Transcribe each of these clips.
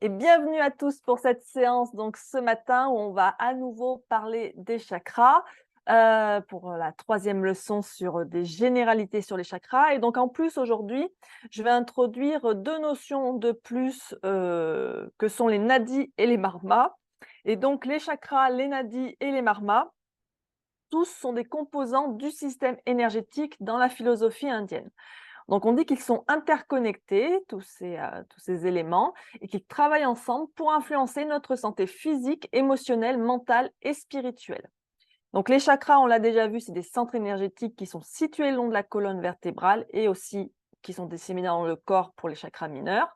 Et bienvenue à tous pour cette séance donc ce matin où on va à nouveau parler des chakras pour la troisième leçon sur des généralités sur les chakras. Et donc en plus aujourd'hui, je vais introduire deux notions de plus que sont les nadis et les marmas. Et donc les chakras, les nadis et les marmas, tous sont des composants du système énergétique dans la philosophie indienne. Donc on dit qu'ils sont interconnectés, tous ces éléments, et qu'ils travaillent ensemble pour influencer notre santé physique, émotionnelle, mentale et spirituelle. Donc les chakras, on l'a déjà vu, c'est des centres énergétiques qui sont situés le long de la colonne vertébrale et aussi qui sont disséminés dans le corps pour les chakras mineurs.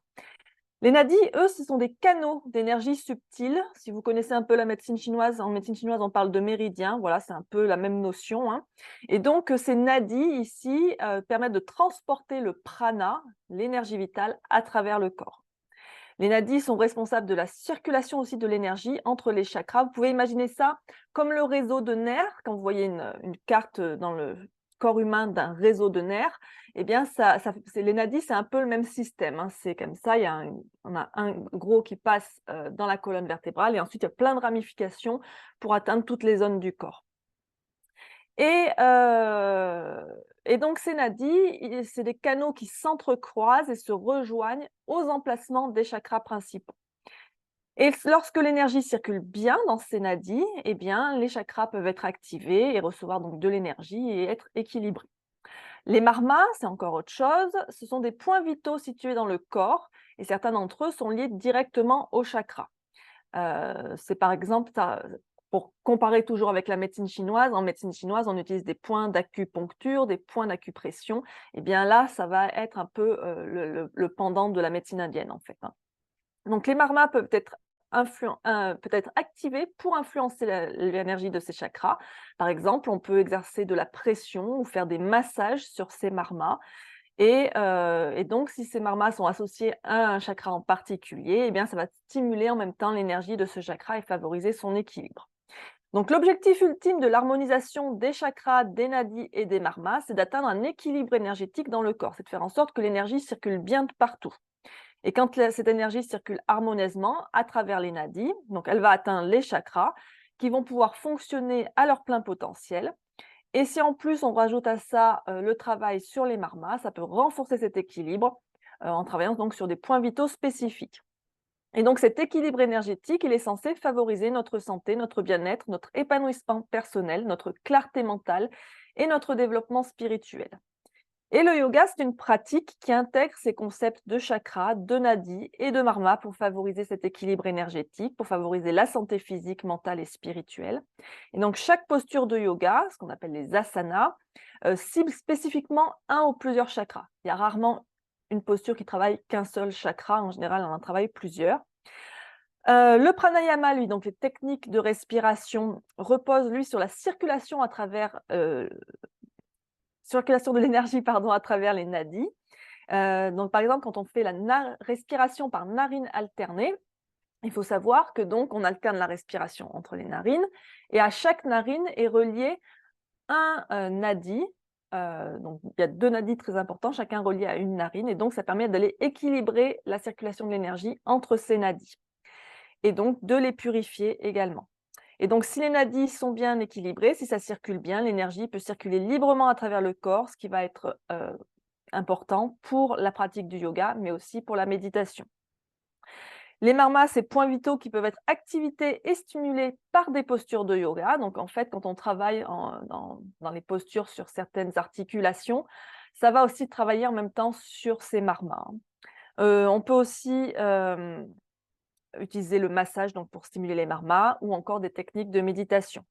Les nadis, eux, ce sont des canaux d'énergie subtile. Si vous connaissez un peu la médecine chinoise, en médecine chinoise, on parle de méridiens. Voilà, c'est un peu la même notion, hein. Et donc, ces nadis ici permettent de transporter le prana, l'énergie vitale, à travers le corps. Les nadis sont responsables de la circulation aussi de l'énergie entre les chakras. Vous pouvez imaginer ça comme le réseau de nerfs. Quand vous voyez une carte dans le corps humain d'un réseau de nerfs, eh bien, les nadis, c'est un peu le même système, hein. C'est comme ça, on a un gros qui passe dans la colonne vertébrale et ensuite il y a plein de ramifications pour atteindre toutes les zones du corps. Et, heu et donc ces nadis, c'est des canaux qui s'entrecroisent et se rejoignent aux emplacements des chakras principaux. Et lorsque l'énergie circule bien dans ces nadis, eh bien, les chakras peuvent être activés et recevoir donc de l'énergie et être équilibrés. Les marmas, c'est encore autre chose. Ce sont des points vitaux situés dans le corps et certains d'entre eux sont liés directement au chakra. C'est par exemple, pour comparer toujours avec la médecine chinoise, en médecine chinoise, on utilise des points d'acupuncture, des points d'acupression. Et bien là, ça va être un peu le pendant de la médecine indienne, en fait, hein. Donc les marmas peuvent être peut-être activés pour influencer l'énergie de ces chakras. Par exemple, on peut exercer de la pression ou faire des massages sur ces marmas. Et donc, si ces marmas sont associés à un chakra en particulier, eh bien, ça va stimuler en même temps l'énergie de ce chakra et favoriser son équilibre. Donc, l'objectif ultime de l'harmonisation des chakras, des nadis et des marmas, c'est d'atteindre un équilibre énergétique dans le corps. C'est de faire en sorte que l'énergie circule bien de partout. Et quand cette énergie circule harmonieusement à travers les nadis, donc elle va atteindre les chakras qui vont pouvoir fonctionner à leur plein potentiel. Et si en plus on rajoute à ça le travail sur les marmas, ça peut renforcer cet équilibre en travaillant donc sur des points vitaux spécifiques. Et donc cet équilibre énergétique, il est censé favoriser notre santé, notre bien-être, notre épanouissement personnel, notre clarté mentale et notre développement spirituel. Et le yoga, c'est une pratique qui intègre ces concepts de chakra, de nadis et de marma pour favoriser cet équilibre énergétique, pour favoriser la santé physique, mentale et spirituelle. Et donc, chaque posture de yoga, ce qu'on appelle les asanas, cible spécifiquement un ou plusieurs chakras. Il y a rarement une posture qui travaille qu'un seul chakra. En général, on en travaille plusieurs. Le pranayama, lui, donc les techniques de respiration, repose, lui, sur la circulation à travers circulation de l'énergie pardon, à travers les nadis. Donc, par exemple, quand on fait la respiration par narine alternée, il faut savoir que donc on alterne la respiration entre les narines et à chaque narine est relié un nadi. Donc, il y a deux nadis très importants, chacun relié à une narine, et donc ça permet d'aller équilibrer la circulation de l'énergie entre ces nadis et donc de les purifier également. Et donc, si les nadis sont bien équilibrés, si ça circule bien, l'énergie peut circuler librement à travers le corps, ce qui va être important pour la pratique du yoga, mais aussi pour la méditation. Les marmas, c'est points vitaux qui peuvent être activés et stimulés par des postures de yoga. Donc, en fait, quand on travaille dans les postures sur certaines articulations, ça va aussi travailler en même temps sur ces marmas, hein. On peut aussi utiliser le massage donc, pour stimuler les marmas ou encore des techniques de méditation.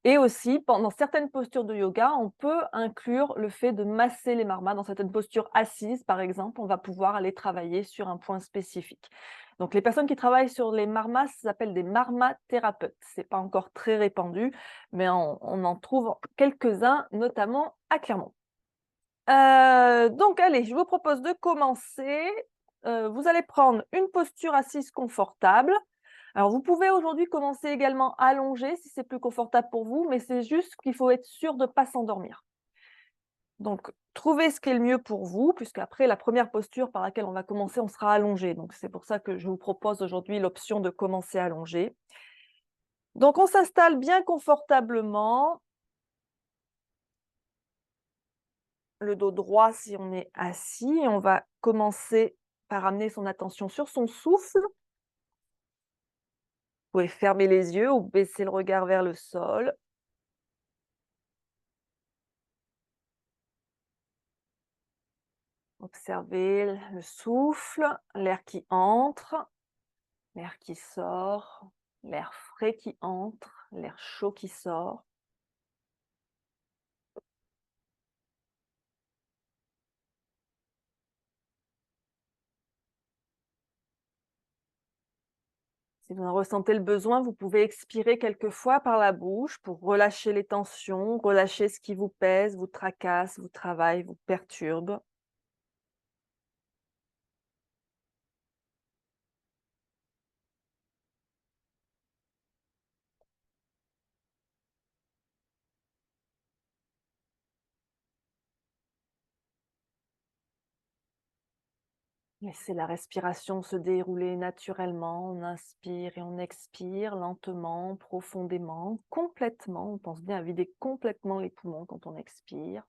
Et aussi, pendant certaines postures de yoga, on peut inclure le fait de masser les marmas. Dans certaines postures assises, par exemple, on va pouvoir aller travailler sur un point spécifique. Donc, les personnes qui travaillent sur les marmas s'appellent des marmathérapeutes. Ce n'est pas encore très répandu, mais on en trouve quelques-uns, notamment à Clermont. Donc, allez, je vous propose de commencer. Vous allez prendre une posture assise confortable. Alors, vous pouvez aujourd'hui commencer également allongé si c'est plus confortable pour vous, mais c'est juste qu'il faut être sûr de ne pas s'endormir. Donc, trouvez ce qui est le mieux pour vous, puisqu'après la première posture par laquelle on va commencer, on sera allongé. Donc, c'est pour ça que je vous propose aujourd'hui l'option de commencer allongé. Donc, on s'installe bien confortablement, le dos droit si on est assis. Et on va commencer par amener son attention sur son souffle. Vous pouvez fermer les yeux ou baisser le regard vers le sol. Observez le souffle, l'air qui entre, l'air qui sort, l'air frais qui entre, l'air chaud qui sort. Si vous en ressentez le besoin, vous pouvez expirer quelques fois par la bouche pour relâcher les tensions, relâcher ce qui vous pèse, vous tracasse, vous travaille, vous perturbe. Laissez la respiration se dérouler naturellement. On inspire et on expire lentement, profondément, complètement. On pense bien à vider complètement les poumons quand on expire.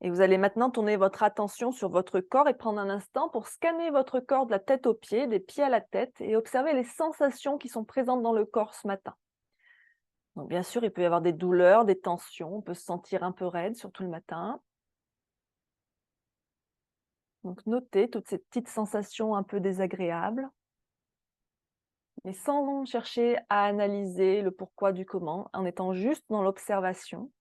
Et vous allez maintenant tourner votre attention sur votre corps et prendre un instant pour scanner votre corps de la tête aux pieds, des pieds à la tête, et observer les sensations qui sont présentes dans le corps ce matin. Donc bien sûr, il peut y avoir des douleurs, des tensions, on peut se sentir un peu raide, surtout le matin. Donc notez toutes ces petites sensations un peu désagréables, mais sans chercher à analyser le pourquoi du comment, en étant juste dans l'observation.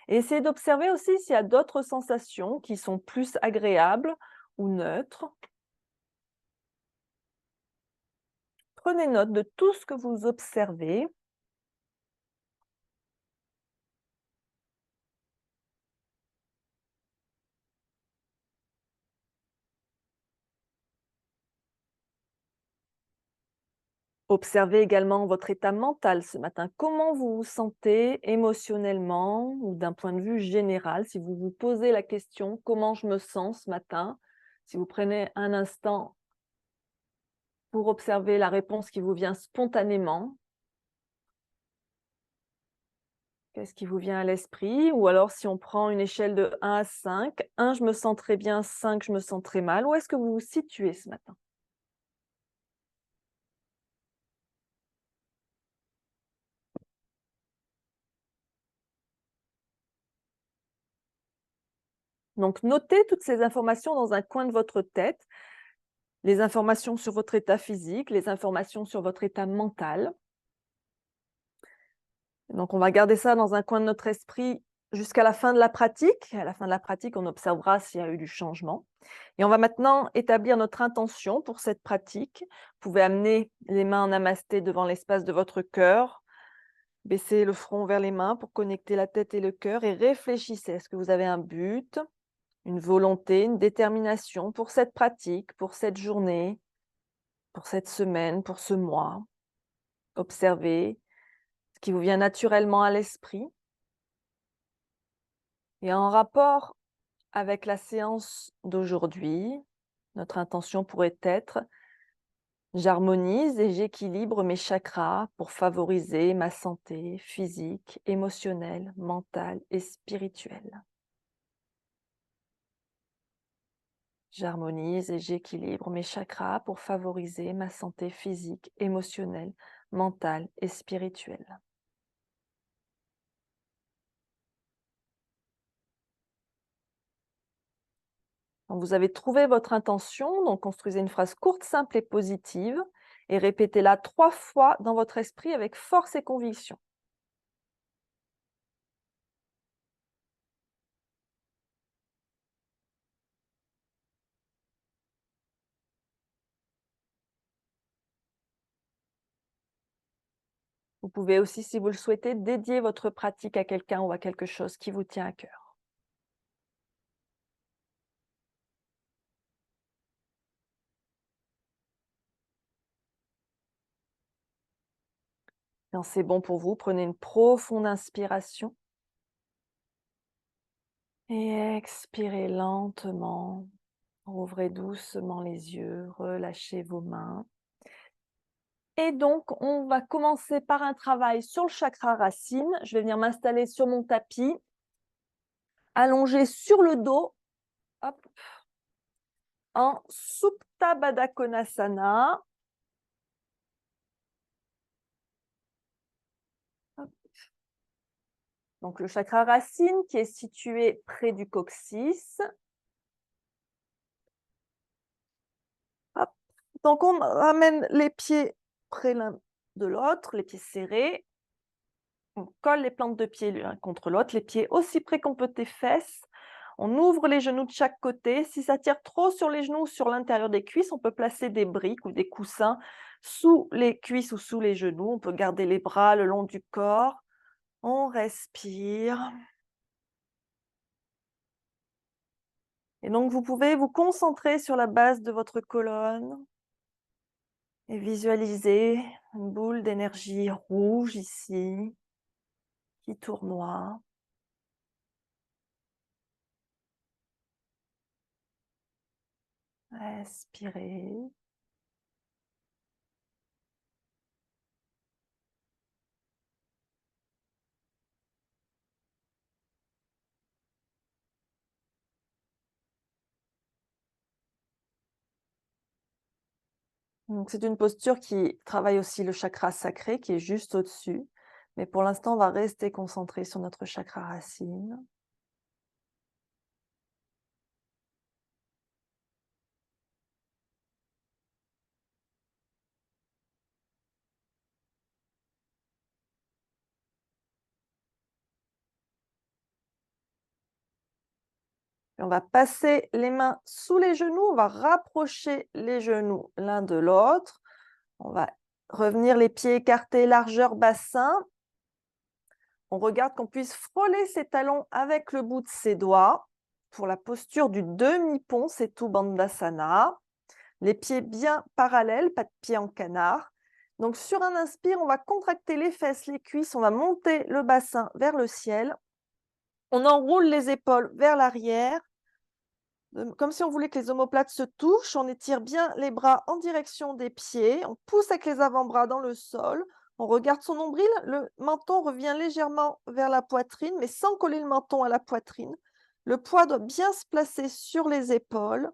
Et essayez d'observer aussi s'il y a d'autres sensations qui sont plus agréables ou neutres. Prenez note de tout ce que vous observez. Observez également votre état mental ce matin. Comment vous vous sentez émotionnellement ou d'un point de vue général? Si vous vous posez la question, comment je me sens ce matin? Si vous prenez un instant pour observer la réponse qui vous vient spontanément, qu'est-ce qui vous vient à l'esprit? Ou alors si on prend une échelle de 1 à 5, 1 je me sens très bien, 5 je me sens très mal, où est-ce que vous vous situez ce matin? Donc notez toutes ces informations dans un coin de votre tête, les informations sur votre état physique, les informations sur votre état mental. Donc on va garder ça dans un coin de notre esprit jusqu'à la fin de la pratique. À la fin de la pratique, on observera s'il y a eu du changement. Et on va maintenant établir notre intention pour cette pratique. Vous pouvez amener les mains en namasté devant l'espace de votre cœur, baisser le front vers les mains pour connecter la tête et le cœur et réfléchissez. Est-ce que vous avez un but, une volonté, une détermination pour cette pratique, pour cette journée, pour cette semaine, pour ce mois? Observez ce qui vous vient naturellement à l'esprit. Et en rapport avec la séance d'aujourd'hui, notre intention pourrait être: j'harmonise et j'équilibre mes chakras pour favoriser ma santé physique, émotionnelle, mentale et spirituelle. J'harmonise et j'équilibre mes chakras pour favoriser ma santé physique, émotionnelle, mentale et spirituelle. Quand vous avez trouvé votre intention, donc construisez une phrase courte, simple et positive et répétez-la 3 fois dans votre esprit avec force et conviction. Vous pouvez aussi, si vous le souhaitez, dédier votre pratique à quelqu'un ou à quelque chose qui vous tient à cœur. Quand c'est bon pour vous, prenez une profonde inspiration et expirez lentement. Ouvrez doucement les yeux, relâchez vos mains. Et donc, on va commencer par un travail sur le chakra racine. Je vais venir m'installer sur mon tapis, allongé sur le dos, hop, en Supta Baddha Konasana. Hop. Donc, le chakra racine qui est situé près du coccyx. Hop. Donc, on ramène les pieds près l'un de l'autre, les pieds serrés. On colle les plantes de pied l'un contre l'autre, les pieds aussi près qu'on peut des fesses. On ouvre les genoux de chaque côté. Si ça tire trop sur les genoux ou sur l'intérieur des cuisses, on peut placer des briques ou des coussins sous les cuisses ou sous les genoux. On peut garder les bras le long du corps. On respire. Et donc, vous pouvez vous concentrer sur la base de votre colonne et visualiser une boule d'énergie rouge ici qui tournoie. Respirez. Donc, c'est une posture qui travaille aussi le chakra sacré qui est juste au-dessus. Mais pour l'instant, on va rester concentré sur notre chakra racine. Et on va passer les mains sous les genoux, on va rapprocher les genoux l'un de l'autre. On va revenir les pieds écartés, largeur bassin. On regarde qu'on puisse frôler ses talons avec le bout de ses doigts pour la posture du demi-pont, Setu Bandhasana. Les pieds bien parallèles, pas de pieds en canard. Donc sur un inspire, on va contracter les fesses, les cuisses, on va monter le bassin vers le ciel. On enroule les épaules vers l'arrière, comme si on voulait que les omoplates se touchent. On étire bien les bras en direction des pieds. On pousse avec les avant-bras dans le sol. On regarde son nombril. Le menton revient légèrement vers la poitrine, mais sans coller le menton à la poitrine. Le poids doit bien se placer sur les épaules.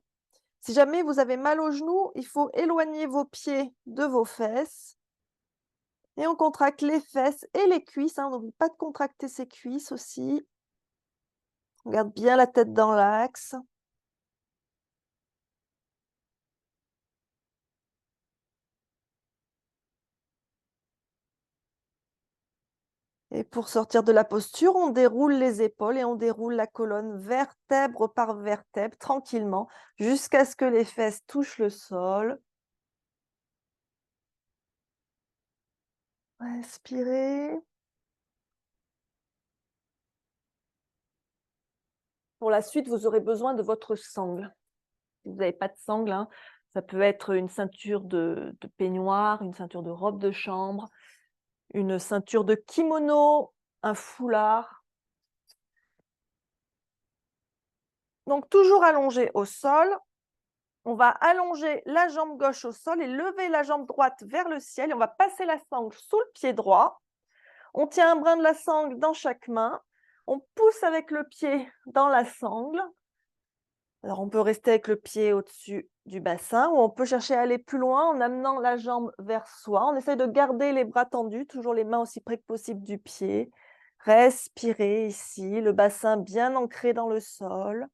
Si jamais vous avez mal aux genoux, il faut éloigner vos pieds de vos fesses. Et on contracte les fesses et les cuisses. On n'oublie pas de contracter ses cuisses aussi. On garde bien la tête dans l'axe. Et pour sortir de la posture, on déroule les épaules et on déroule la colonne vertèbre par vertèbre tranquillement jusqu'à ce que les fesses touchent le sol. Respirez. Pour la suite, vous aurez besoin de votre sangle. Si vous n'avez pas de sangle, ça peut être une ceinture de peignoir, une ceinture de robe de chambre, une ceinture de kimono, un foulard. Donc toujours allongé au sol. On va allonger la jambe gauche au sol et lever la jambe droite vers le ciel. Et on va passer la sangle sous le pied droit. On tient un brin de la sangle dans chaque main. On pousse avec le pied dans la sangle. Alors, on peut rester avec le pied au-dessus du bassin ou on peut chercher à aller plus loin en amenant la jambe vers soi. On essaie de garder les bras tendus, toujours les mains aussi près que possible du pied. Respirez ici, le bassin bien ancré dans le sol.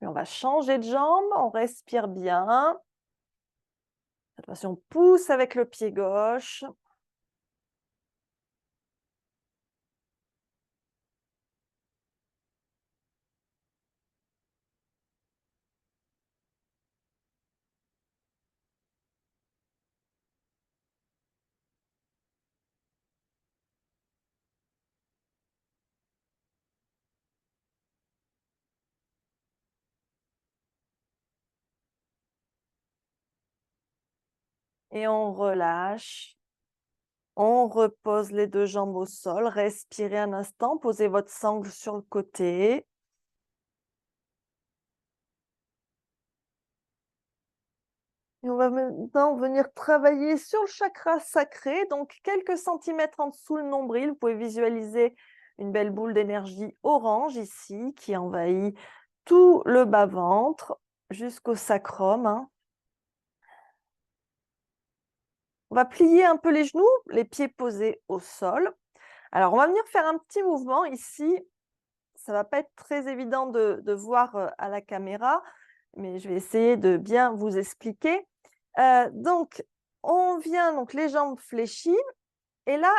Et on va changer de jambe, on respire bien. Cette fois-ci, on pousse avec le pied gauche. et on relâche. On repose les 2 jambes au sol. Respirez un instant, posez votre sangle sur le côté. Et on va maintenant venir travailler sur le chakra sacré, donc quelques centimètres en dessous le nombril. Vous pouvez visualiser une belle boule d'énergie orange ici qui envahit tout le bas-ventre jusqu'au sacrum, hein. On va plier un peu les genoux, les pieds posés au sol. Alors, on va venir faire un petit mouvement ici. Ça va pas être très évident de voir à la caméra, mais je vais essayer de bien vous expliquer. Donc, on vient donc les jambes fléchies et là,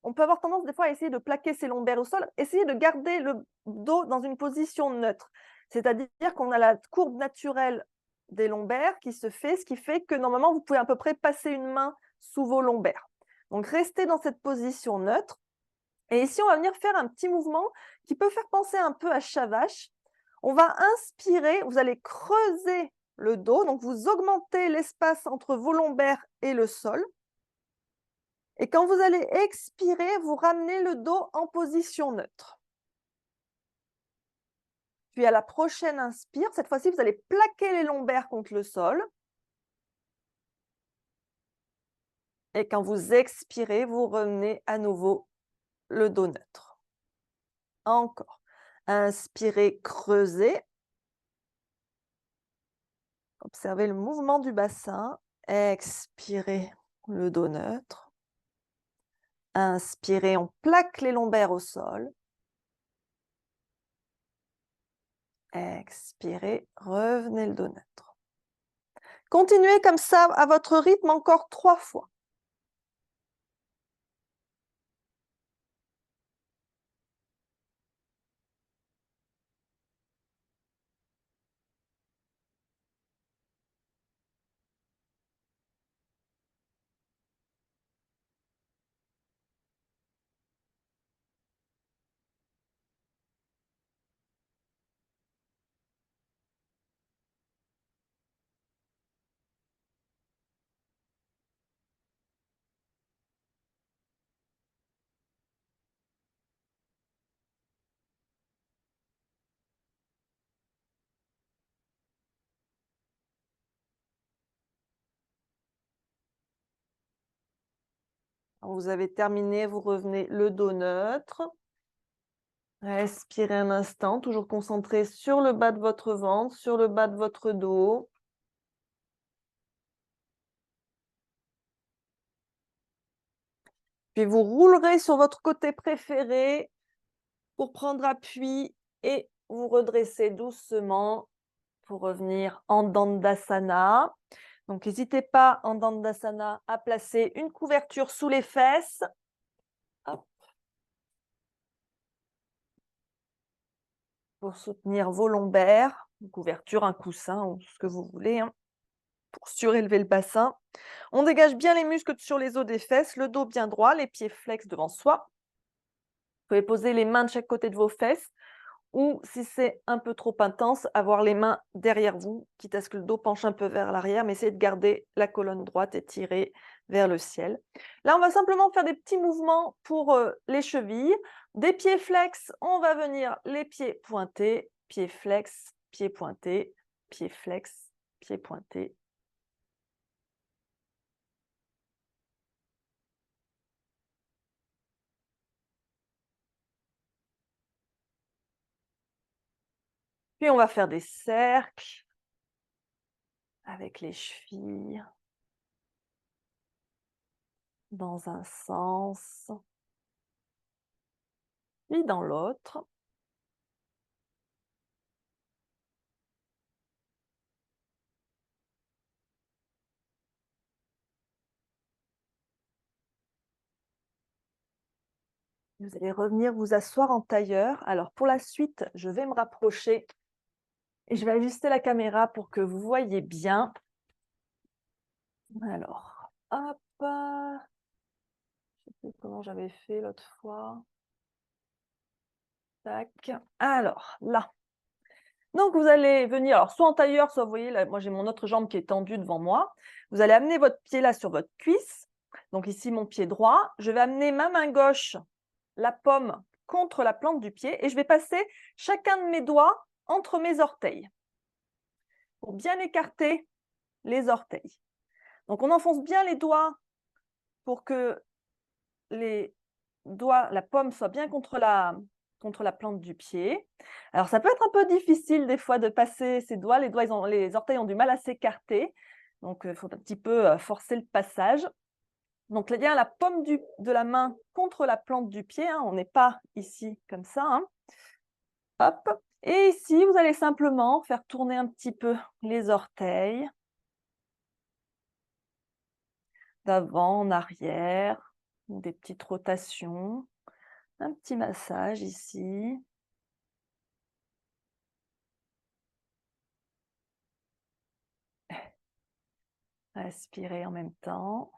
on peut avoir tendance des fois à essayer de plaquer ses lombaires au sol. Essayez de garder le dos dans une position neutre. C'est-à-dire qu'on a la courbe naturelle des lombaires qui se fait, ce qui fait que normalement, vous pouvez à peu près passer une main sous vos lombaires. Donc, restez dans cette position neutre. Et ici, on va venir faire un petit mouvement qui peut faire penser un peu à chat vache. On va inspirer, vous allez creuser le dos, donc vous augmentez l'espace entre vos lombaires et le sol. Et quand vous allez expirer, vous ramenez le dos en position neutre. Puis à la prochaine inspire, cette fois-ci, vous allez plaquer les lombaires contre le sol. Et quand vous expirez, vous remenez à nouveau le dos neutre. Encore. Inspirez, creusez. Observez le mouvement du bassin. Expirez, le dos neutre. Inspirez, on plaque les lombaires au sol. Expirez, revenez le dos neutre. Continuez comme ça à votre rythme encore 3 fois. Quand vous avez terminé, vous revenez le dos neutre. Respirez un instant, toujours concentré sur le bas de votre ventre, sur le bas de votre dos. Puis vous roulerez sur votre côté préféré pour prendre appui et vous redresser doucement pour revenir en Dandasana. Donc, n'hésitez pas en Dandasana à placer une couverture sous les fesses. Hop. Pour soutenir vos lombaires, une couverture, un coussin ou ce que vous voulez, hein, pour surélever le bassin. On dégage bien les muscles sur les os des fesses, le dos bien droit, les pieds flex devant soi. Vous pouvez poser les mains de chaque côté de vos fesses ou, si c'est un peu trop intense, avoir les mains derrière vous, quitte à ce que le dos penche un peu vers l'arrière, mais essayez de garder la colonne droite étirée vers le ciel. Là, on va simplement faire des petits mouvements pour les chevilles. Des pieds flex, on va venir les pieds pointés, pieds flex, pieds pointés, pieds flex, pieds pointés. Puis on va faire des cercles avec les chevilles dans un sens, puis dans l'autre. Vous allez revenir vous asseoir en tailleur. Alors pour la suite, je vais me rapprocher et je vais ajuster la caméra pour que vous voyez bien. Alors, hop, je ne sais plus comment j'avais fait l'autre fois. Tac. Alors, là. Donc vous allez venir, alors soit en tailleur, soit vous voyez là, moi j'ai mon autre jambe qui est tendue devant moi. Vous allez amener votre pied là sur votre cuisse. Donc ici mon pied droit. Je vais amener ma main gauche, la paume contre la plante du pied et je vais passer chacun de mes doigts entre mes orteils pour bien écarter les orteils. Donc on enfonce bien les doigts pour que les doigts, la paume soit bien contre la plante du pied. Alors ça peut être un peu difficile des fois de passer ces doigts. Les orteils ont du mal à s'écarter. Donc il faut un petit peu forcer le passage. Donc bien la paume de la main contre la plante du pied. Hein, on n'est pas ici comme ça. Hein. Hop. Et ici, vous allez simplement faire tourner un petit peu les orteils d'avant en arrière, des petites rotations, un petit massage ici. Respirer en même temps.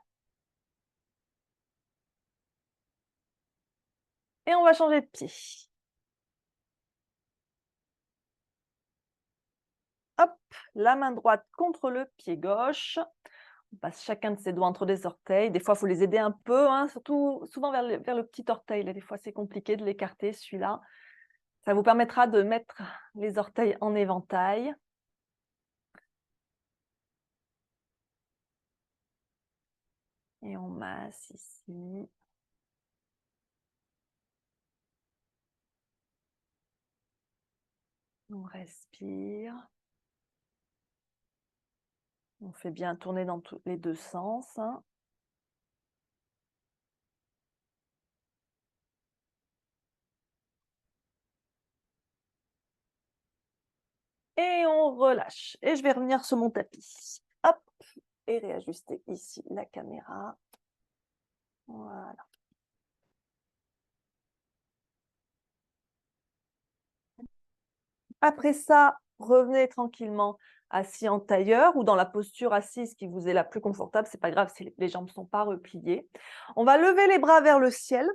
Et on va changer de pied. Hop, la main droite contre le pied gauche. On passe chacun de ses doigts entre les orteils. Des fois, il faut les aider un peu, hein, surtout souvent vers le petit orteil. Là, des fois, c'est compliqué de l'écarter, celui-là. Ça vous permettra de mettre les orteils en éventail. Et on masse ici. On respire. On fait bien tourner dans tous les deux sens. Hein. Et on relâche. Et je vais revenir sur mon tapis. Hop, et réajuster ici la caméra. Voilà. Après ça, revenez tranquillement assis en tailleur ou dans la posture assise qui vous est la plus confortable. C'est pas grave si les jambes ne sont pas repliées. On va lever les bras vers le ciel.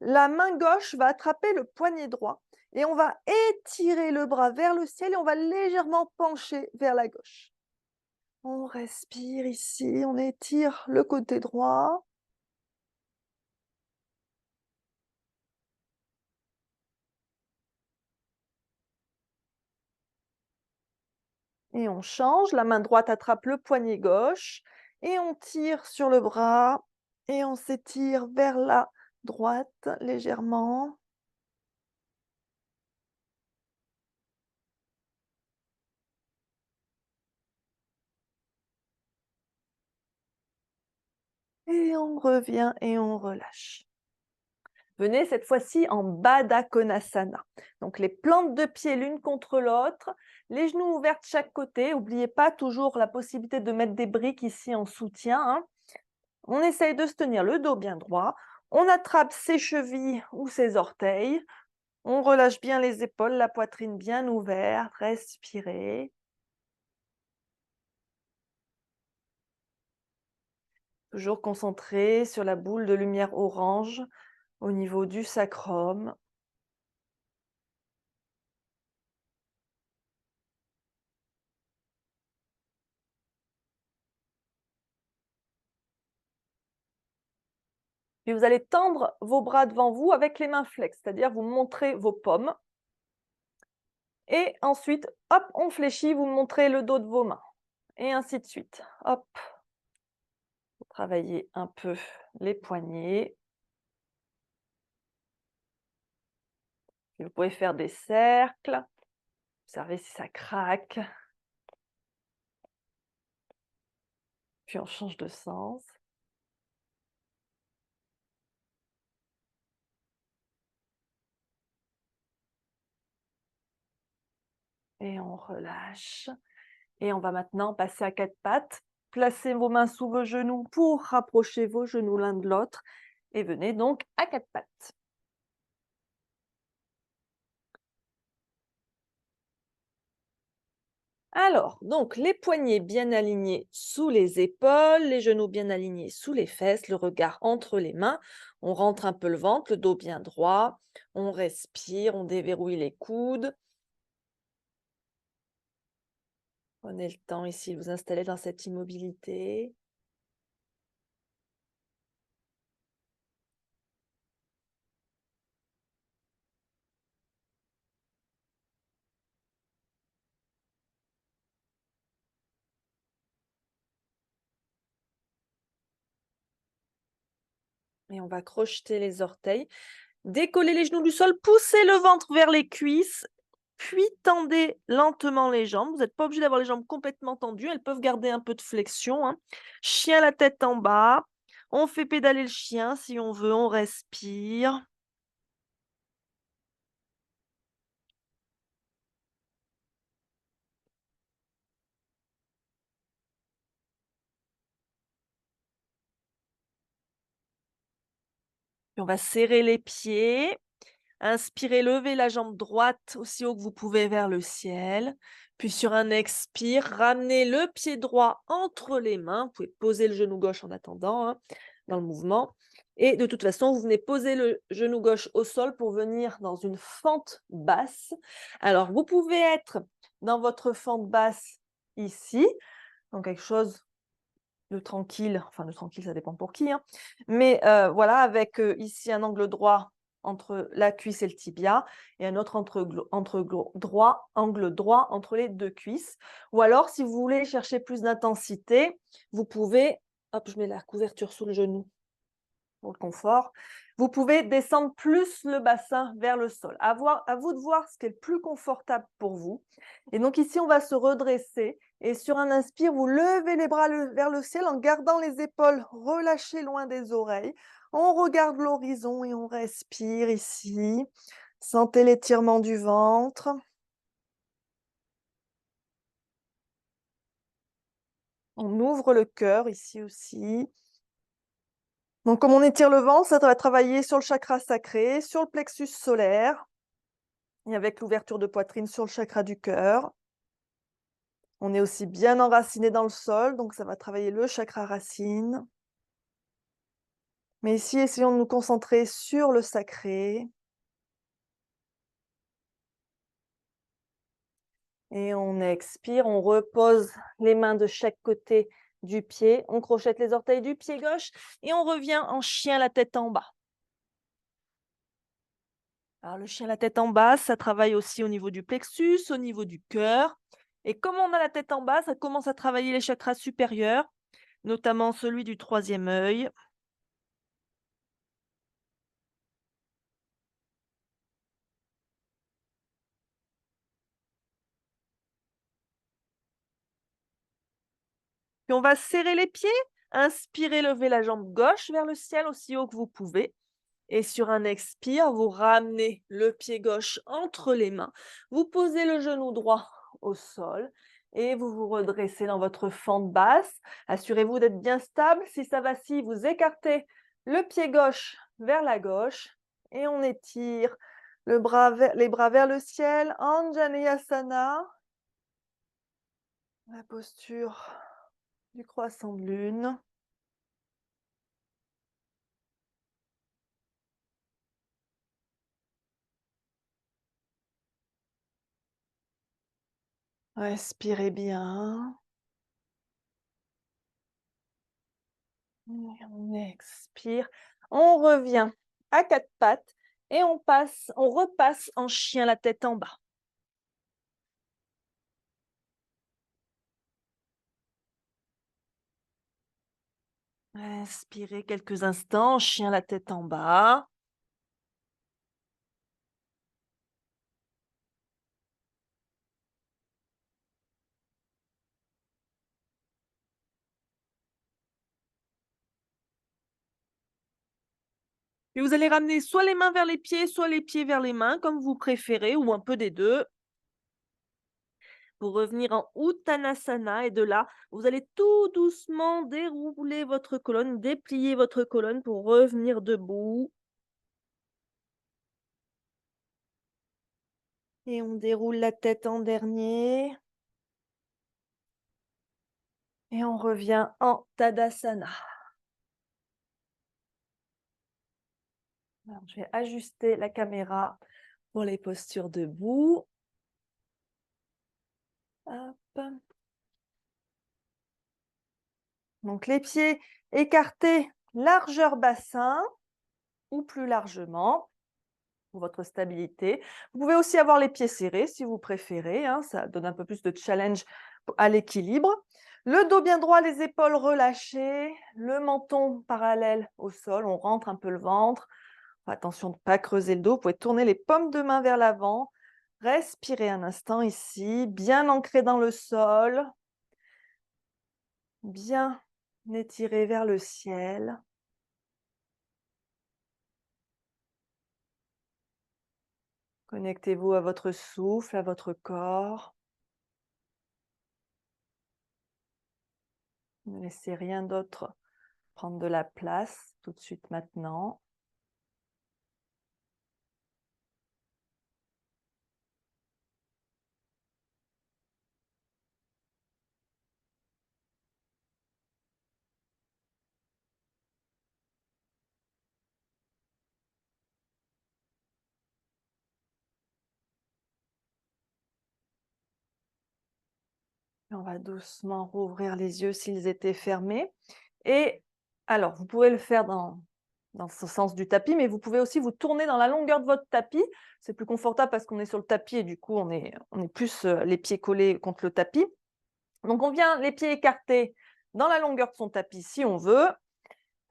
La main gauche va attraper le poignet droit et on va étirer le bras vers le ciel et on va légèrement pencher vers la gauche. On respire ici, on étire le côté droit. Et on change, la main droite attrape le poignet gauche et on tire sur le bras et on s'étire vers la droite légèrement. Et on revient et on relâche. Venez cette fois-ci en Baddha Konasana. Donc les plantes de pied l'une contre l'autre, les genoux ouverts de chaque côté. N'oubliez pas toujours la possibilité de mettre des briques ici en soutien. Hein. On essaye de se tenir le dos bien droit. On attrape ses chevilles ou ses orteils. On relâche bien les épaules, la poitrine bien ouverte. Respirez. Toujours concentré sur la boule de lumière orange au niveau du sacrum. Puis vous allez tendre vos bras devant vous avec les mains flex, c'est-à-dire vous montrez vos paumes. Et ensuite, hop, on fléchit, vous montrez le dos de vos mains. Et ainsi de suite. Hop. Vous travaillez un peu les poignets. Vous pouvez faire des cercles. Observez si ça craque. Puis on change de sens. Et on relâche. Et on va maintenant passer à quatre pattes. Placez vos mains sous vos genoux pour rapprocher vos genoux l'un de l'autre. Et venez donc à quatre pattes. Alors, donc les poignets bien alignés sous les épaules, les genoux bien alignés sous les fesses, le regard entre les mains. On rentre un peu le ventre, le dos bien droit. On respire, on déverrouille les coudes. Prenez le temps ici de vous installer dans cette immobilité. Et on va crocheter les orteils. Décollez les genoux du sol, poussez le ventre vers les cuisses, puis tendez lentement les jambes. Vous n'êtes pas obligé d'avoir les jambes complètement tendues, elles peuvent garder un peu de flexion, hein. Chien la tête en bas. On fait pédaler le chien si on veut, on respire. Puis on va serrer les pieds. Inspirez, levez la jambe droite aussi haut que vous pouvez vers le ciel. Puis sur un expire, ramenez le pied droit entre les mains. Vous pouvez poser le genou gauche en attendant, hein, dans le mouvement. Et de toute façon, vous venez poser le genou gauche au sol pour venir dans une fente basse. Alors, vous pouvez être dans votre fente basse ici, donc quelque chose de tranquille, enfin de tranquille, ça dépend pour qui, hein. Mais voilà, avec ici un angle droit entre la cuisse et le tibia et un autre angle droit entre les deux cuisses. Ou alors, si vous voulez chercher plus d'intensité, vous pouvez, hop, je mets la couverture sous le genou pour le confort. Vous pouvez descendre plus le bassin vers le sol. À vous de voir ce qui est le plus confortable pour vous. Et donc ici, on va se redresser. Et sur un inspire, vous levez les bras vers le ciel en gardant les épaules relâchées loin des oreilles. On regarde l'horizon et on respire ici. Sentez l'étirement du ventre. On ouvre le cœur ici aussi. Donc, comme on étire le ventre, ça va travailler sur le chakra sacré, sur le plexus solaire. Et avec l'ouverture de poitrine sur le chakra du cœur. On est aussi bien enraciné dans le sol, donc ça va travailler le chakra racine. Mais ici, essayons de nous concentrer sur le sacré. Et on expire, on repose les mains de chaque côté du pied. On crochette les orteils du pied gauche et on revient en chien la tête en bas. Alors le chien la tête en bas, ça travaille aussi au niveau du plexus, au niveau du cœur. Et comme on a la tête en bas, ça commence à travailler les chakras supérieurs, notamment celui du troisième œil. Puis on va serrer les pieds. Inspirez, levez la jambe gauche vers le ciel aussi haut que vous pouvez. Et sur un expire, vous ramenez le pied gauche entre les mains. Vous posez le genou droit au sol et vous vous redressez dans votre fente basse. Assurez-vous d'être bien stable. Si ça vacille, vous écartez le pied gauche vers la gauche et on étire les bras vers le ciel. Anjaneyasana, la posture du croissant de lune. Respirez bien. Et on expire. On revient à quatre pattes et on repasse en chien la tête en bas. Inspirez quelques instants, chien la tête en bas. Puis vous allez ramener soit les mains vers les pieds, soit les pieds vers les mains, comme vous préférez, ou un peu des deux, pour revenir en Uttanasana. Et de là, vous allez tout doucement dérouler votre colonne, déplier votre colonne pour revenir debout. Et on déroule la tête en dernier. Et on revient en Tadasana. Alors, je vais ajuster la caméra pour les postures debout. Hop. Donc les pieds écartés, largeur bassin ou plus largement pour votre stabilité. Vous pouvez aussi avoir les pieds serrés si vous préférez, hein, ça donne un peu plus de challenge à l'équilibre. Le dos bien droit, les épaules relâchées, le menton parallèle au sol, on rentre un peu le ventre. Attention de ne pas creuser le dos, vous pouvez tourner les paumes de main vers l'avant. Respirez un instant ici, bien ancré dans le sol, bien étiré vers le ciel. Connectez-vous à votre souffle, à votre corps. Ne laissez rien d'autre prendre de la place tout de suite maintenant. On va doucement rouvrir les yeux s'ils étaient fermés. Et alors, vous pouvez le faire dans ce sens du tapis, mais vous pouvez aussi vous tourner dans la longueur de votre tapis. C'est plus confortable parce qu'on est sur le tapis et du coup, on est plus les pieds collés contre le tapis. Donc, on vient les pieds écartés dans la longueur de son tapis si on veut.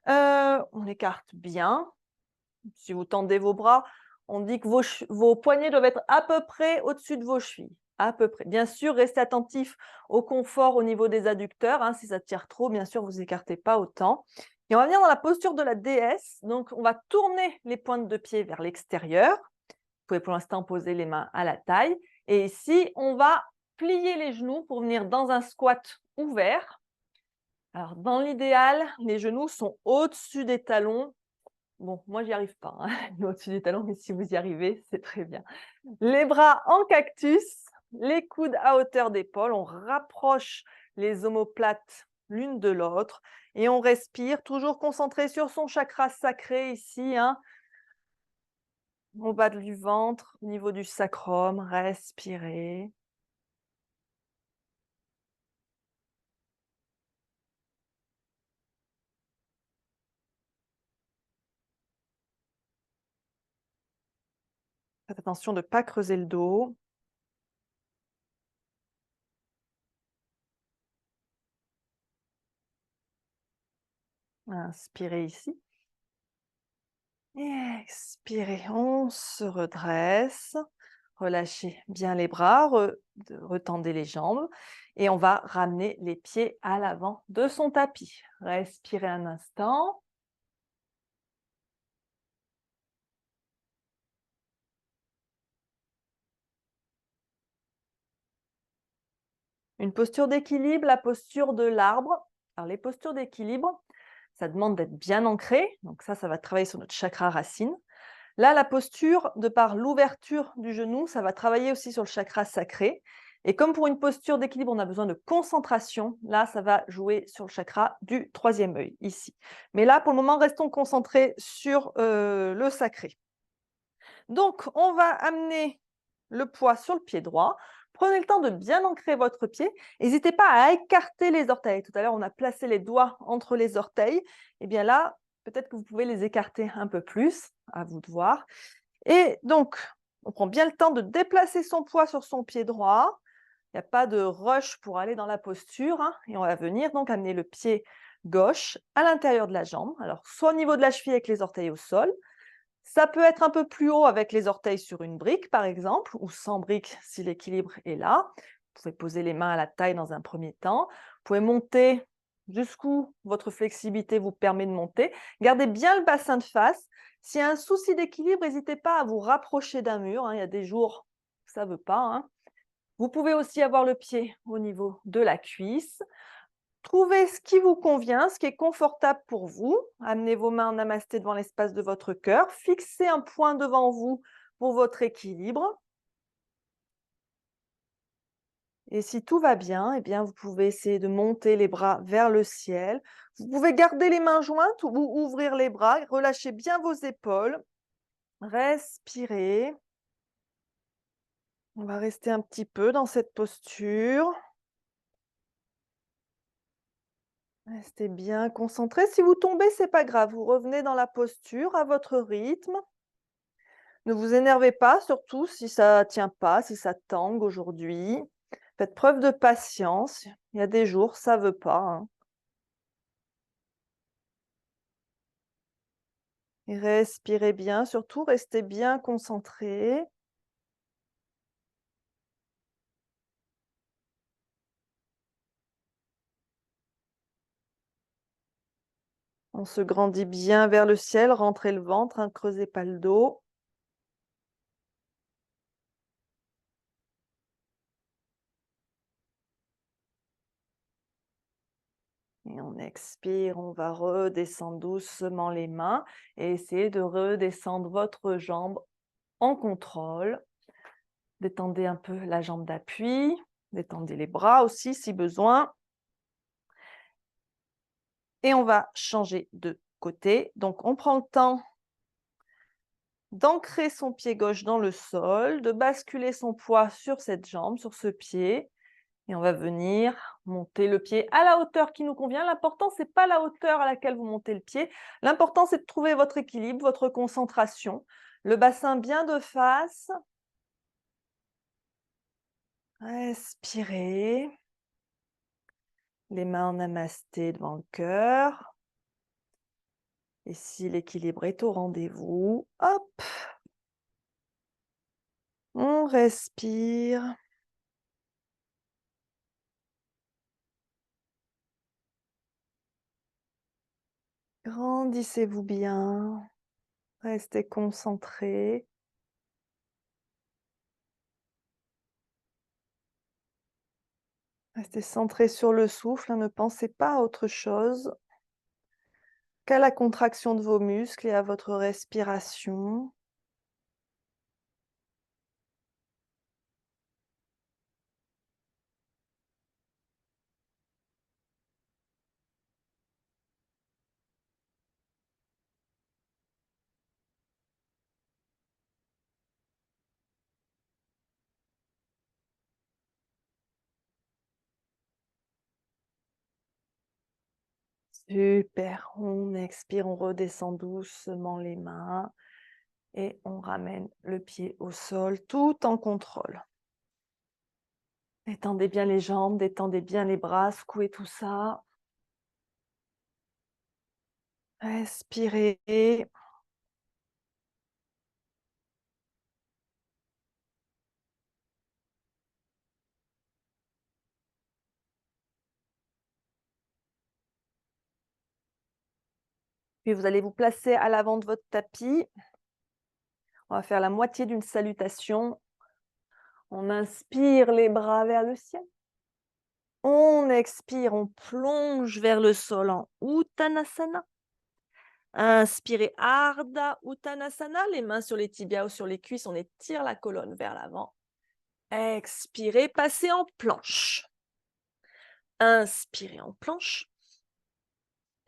On écarte bien. Si vous tendez vos bras, on dit que vos poignets doivent être à peu près au-dessus de vos chevilles. À peu près. Bien sûr, restez attentif au confort au niveau des adducteurs, hein. Si ça tire trop, bien sûr, vous écartez pas autant. Et on va venir dans la posture de la déesse. Donc, on va tourner les pointes de pied vers l'extérieur. Vous pouvez pour l'instant poser les mains à la taille. Et ici, on va plier les genoux pour venir dans un squat ouvert. Alors, dans l'idéal, les genoux sont au-dessus des talons. Bon, moi, j'y arrive pas, hein, au-dessus des talons, mais si vous y arrivez, c'est très bien. Les bras en cactus, les coudes à hauteur d'épaule, on rapproche les omoplates l'une de l'autre et on respire, toujours concentré sur son chakra sacré ici, hein, au bas du ventre, au niveau du sacrum, respirez. Faites attention de ne pas creuser le dos. Inspirez ici. Et expirez, on se redresse. Relâchez bien les bras, retendez les jambes et on va ramener les pieds à l'avant de son tapis. Respirez un instant. Une posture d'équilibre, la posture de l'arbre. Alors les postures d'équilibre, ça demande d'être bien ancré. Donc ça va travailler sur notre chakra racine. Là, la posture, de par l'ouverture du genou, ça va travailler aussi sur le chakra sacré. Et comme pour une posture d'équilibre, on a besoin de concentration, là, ça va jouer sur le chakra du troisième œil, ici. Mais là, pour le moment, restons concentrés sur le sacré. Donc, on va amener le poids sur le pied droit. Prenez le temps de bien ancrer votre pied. N'hésitez pas à écarter les orteils. Tout à l'heure, on a placé les doigts entre les orteils. Et bien là, peut-être que vous pouvez les écarter un peu plus, à vous de voir. Et donc, on prend bien le temps de déplacer son poids sur son pied droit. Il n'y a pas de rush pour aller dans la posture, hein. Et on va venir donc amener le pied gauche à l'intérieur de la jambe. Alors, soit au niveau de la cheville avec les orteils au sol. Ça peut être un peu plus haut avec les orteils sur une brique, par exemple, ou sans brique si l'équilibre est là. Vous pouvez poser les mains à la taille dans un premier temps. Vous pouvez monter jusqu'où votre flexibilité vous permet de monter. Gardez bien le bassin de face. S'il y a un souci d'équilibre, n'hésitez pas à vous rapprocher d'un mur, hein. Il y a des jours où ça ne veut pas, hein. Vous pouvez aussi avoir le pied au niveau de la cuisse. Trouvez ce qui vous convient, ce qui est confortable pour vous. Amenez vos mains en namasté devant l'espace de votre cœur. Fixez un point devant vous pour votre équilibre. Et si tout va bien, eh bien, vous pouvez essayer de monter les bras vers le ciel. Vous pouvez garder les mains jointes ou ouvrir les bras. Relâchez bien vos épaules. Respirez. On va rester un petit peu dans cette posture. Restez bien concentré. Si vous tombez, c'est pas grave. Vous revenez dans la posture à votre rythme. Ne vous énervez pas, surtout si ça tient pas, si ça tangue aujourd'hui. Faites preuve de patience. Il y a des jours, ça veut pas, hein. Et respirez bien, surtout restez bien concentré. On se grandit bien vers le ciel, rentrez le ventre, hein, creusez pas le dos. Et on expire, on va redescendre doucement les mains et essayer de redescendre votre jambe en contrôle. Détendez un peu la jambe d'appui, détendez les bras aussi si besoin. Et on va changer de côté. Donc on prend le temps d'ancrer son pied gauche dans le sol, de basculer son poids sur cette jambe, sur ce pied. Et on va venir monter le pied à la hauteur qui nous convient. L'important, ce n'est pas la hauteur à laquelle vous montez le pied. L'important, c'est de trouver votre équilibre, votre concentration. Le bassin bien de face. Respirez. Les mains en namasté devant le cœur. Et si l'équilibre est au rendez-vous, hop, on respire. Grandissez-vous bien. Restez concentrés. Restez centré sur le souffle, hein, ne pensez pas à autre chose qu'à la contraction de vos muscles et à votre respiration. Super, on expire, on redescend doucement les mains et on ramène le pied au sol tout en contrôle. Détendez bien les jambes, détendez bien les bras, secouez tout ça. Respirez. Puis vous allez vous placer à l'avant de votre tapis. On va faire la moitié d'une salutation. On inspire les bras vers le ciel. On expire, on plonge vers le sol en Uttanasana. Inspirez Ardha Uttanasana, les mains sur les tibias ou sur les cuisses, on étire la colonne vers l'avant. Expirez, passez en planche. Inspirez en planche.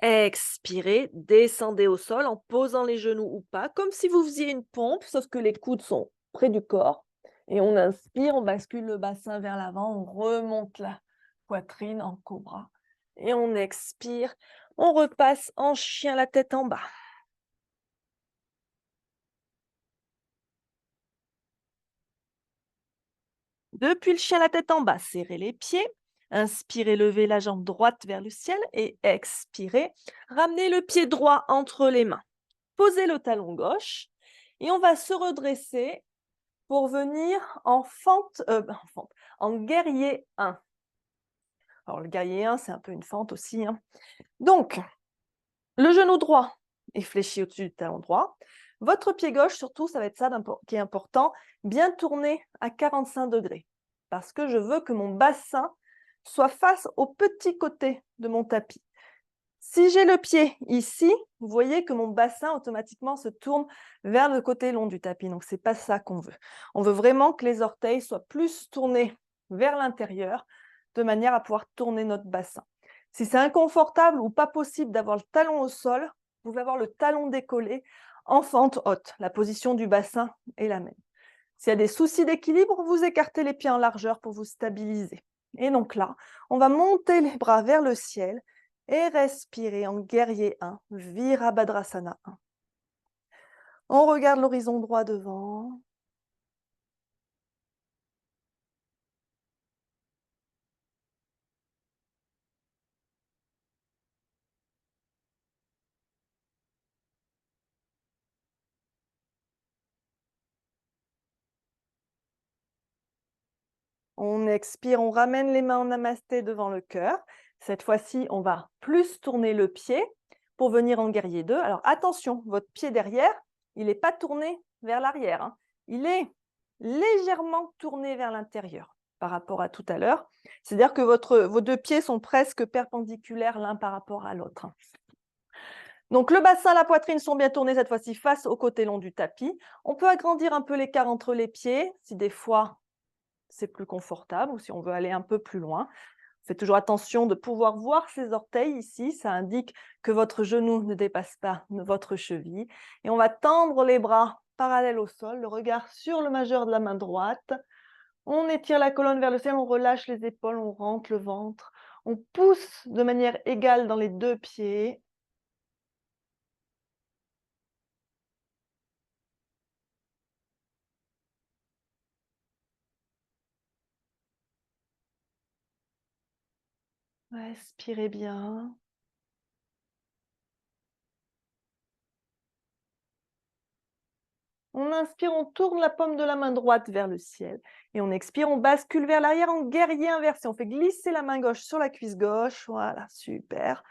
Expirez, descendez au sol en posant les genoux ou pas, comme si vous faisiez une pompe, sauf que les coudes sont près du corps. Et on inspire, on bascule le bassin vers l'avant, on remonte la poitrine en cobra. Et on expire, on repasse en chien la tête en bas. Depuis le chien la tête en bas, serrez les pieds. Inspirez, levez la jambe droite vers le ciel et expirez, ramenez le pied droit entre les mains. Posez le talon gauche et on va se redresser pour venir en guerrier 1. Alors le guerrier 1, c'est un peu une fente aussi, hein. Donc, le genou droit est fléchi au-dessus du talon droit. Votre pied gauche, surtout, ça va être ça qui est important, bien tourné à 45 degrés. Parce que je veux que mon bassin soit face au petit côté de mon tapis. Si j'ai le pied ici, vous voyez que mon bassin automatiquement se tourne vers le côté long du tapis. Donc, ce n'est pas ça qu'on veut. On veut vraiment que les orteils soient plus tournés vers l'intérieur de manière à pouvoir tourner notre bassin. Si c'est inconfortable ou pas possible d'avoir le talon au sol, vous pouvez avoir le talon décollé en fente haute. La position du bassin est la même. S'il y a des soucis d'équilibre, vous écartez les pieds en largeur pour vous stabiliser. Et donc là, on va monter les bras vers le ciel Et respirez en guerrier 1, Virabhadrasana 1. On regarde l'horizon droit devant. On expire, on ramène les mains en namasté devant le cœur. Cette fois-ci, on va plus tourner le pied pour venir en guerrier 2. Alors attention, votre pied derrière, il n'est pas tourné vers l'arrière, hein. Il est légèrement tourné vers l'intérieur par rapport à tout à l'heure. C'est-à-dire que vos deux pieds sont presque perpendiculaires l'un par rapport à l'autre. Donc le bassin, la poitrine sont bien tournés cette fois-ci face au côté long du tapis. On peut agrandir un peu l'écart entre les pieds si des fois c'est plus confortable ou si on veut aller un peu plus loin. Faites toujours attention de pouvoir voir ses orteils ici, ça indique que votre genou ne dépasse pas votre cheville. Et on va tendre les bras parallèles au sol, le regard sur le majeur de la main droite. On étire la colonne vers le ciel, on relâche les épaules, on rentre le ventre. On pousse de manière égale dans les deux pieds. Respirez bien. On inspire, on tourne la paume de la main droite vers le ciel. Et on expire, on bascule vers l'arrière en guerrier inversé. On fait glisser la main gauche sur la cuisse gauche. Voilà, super.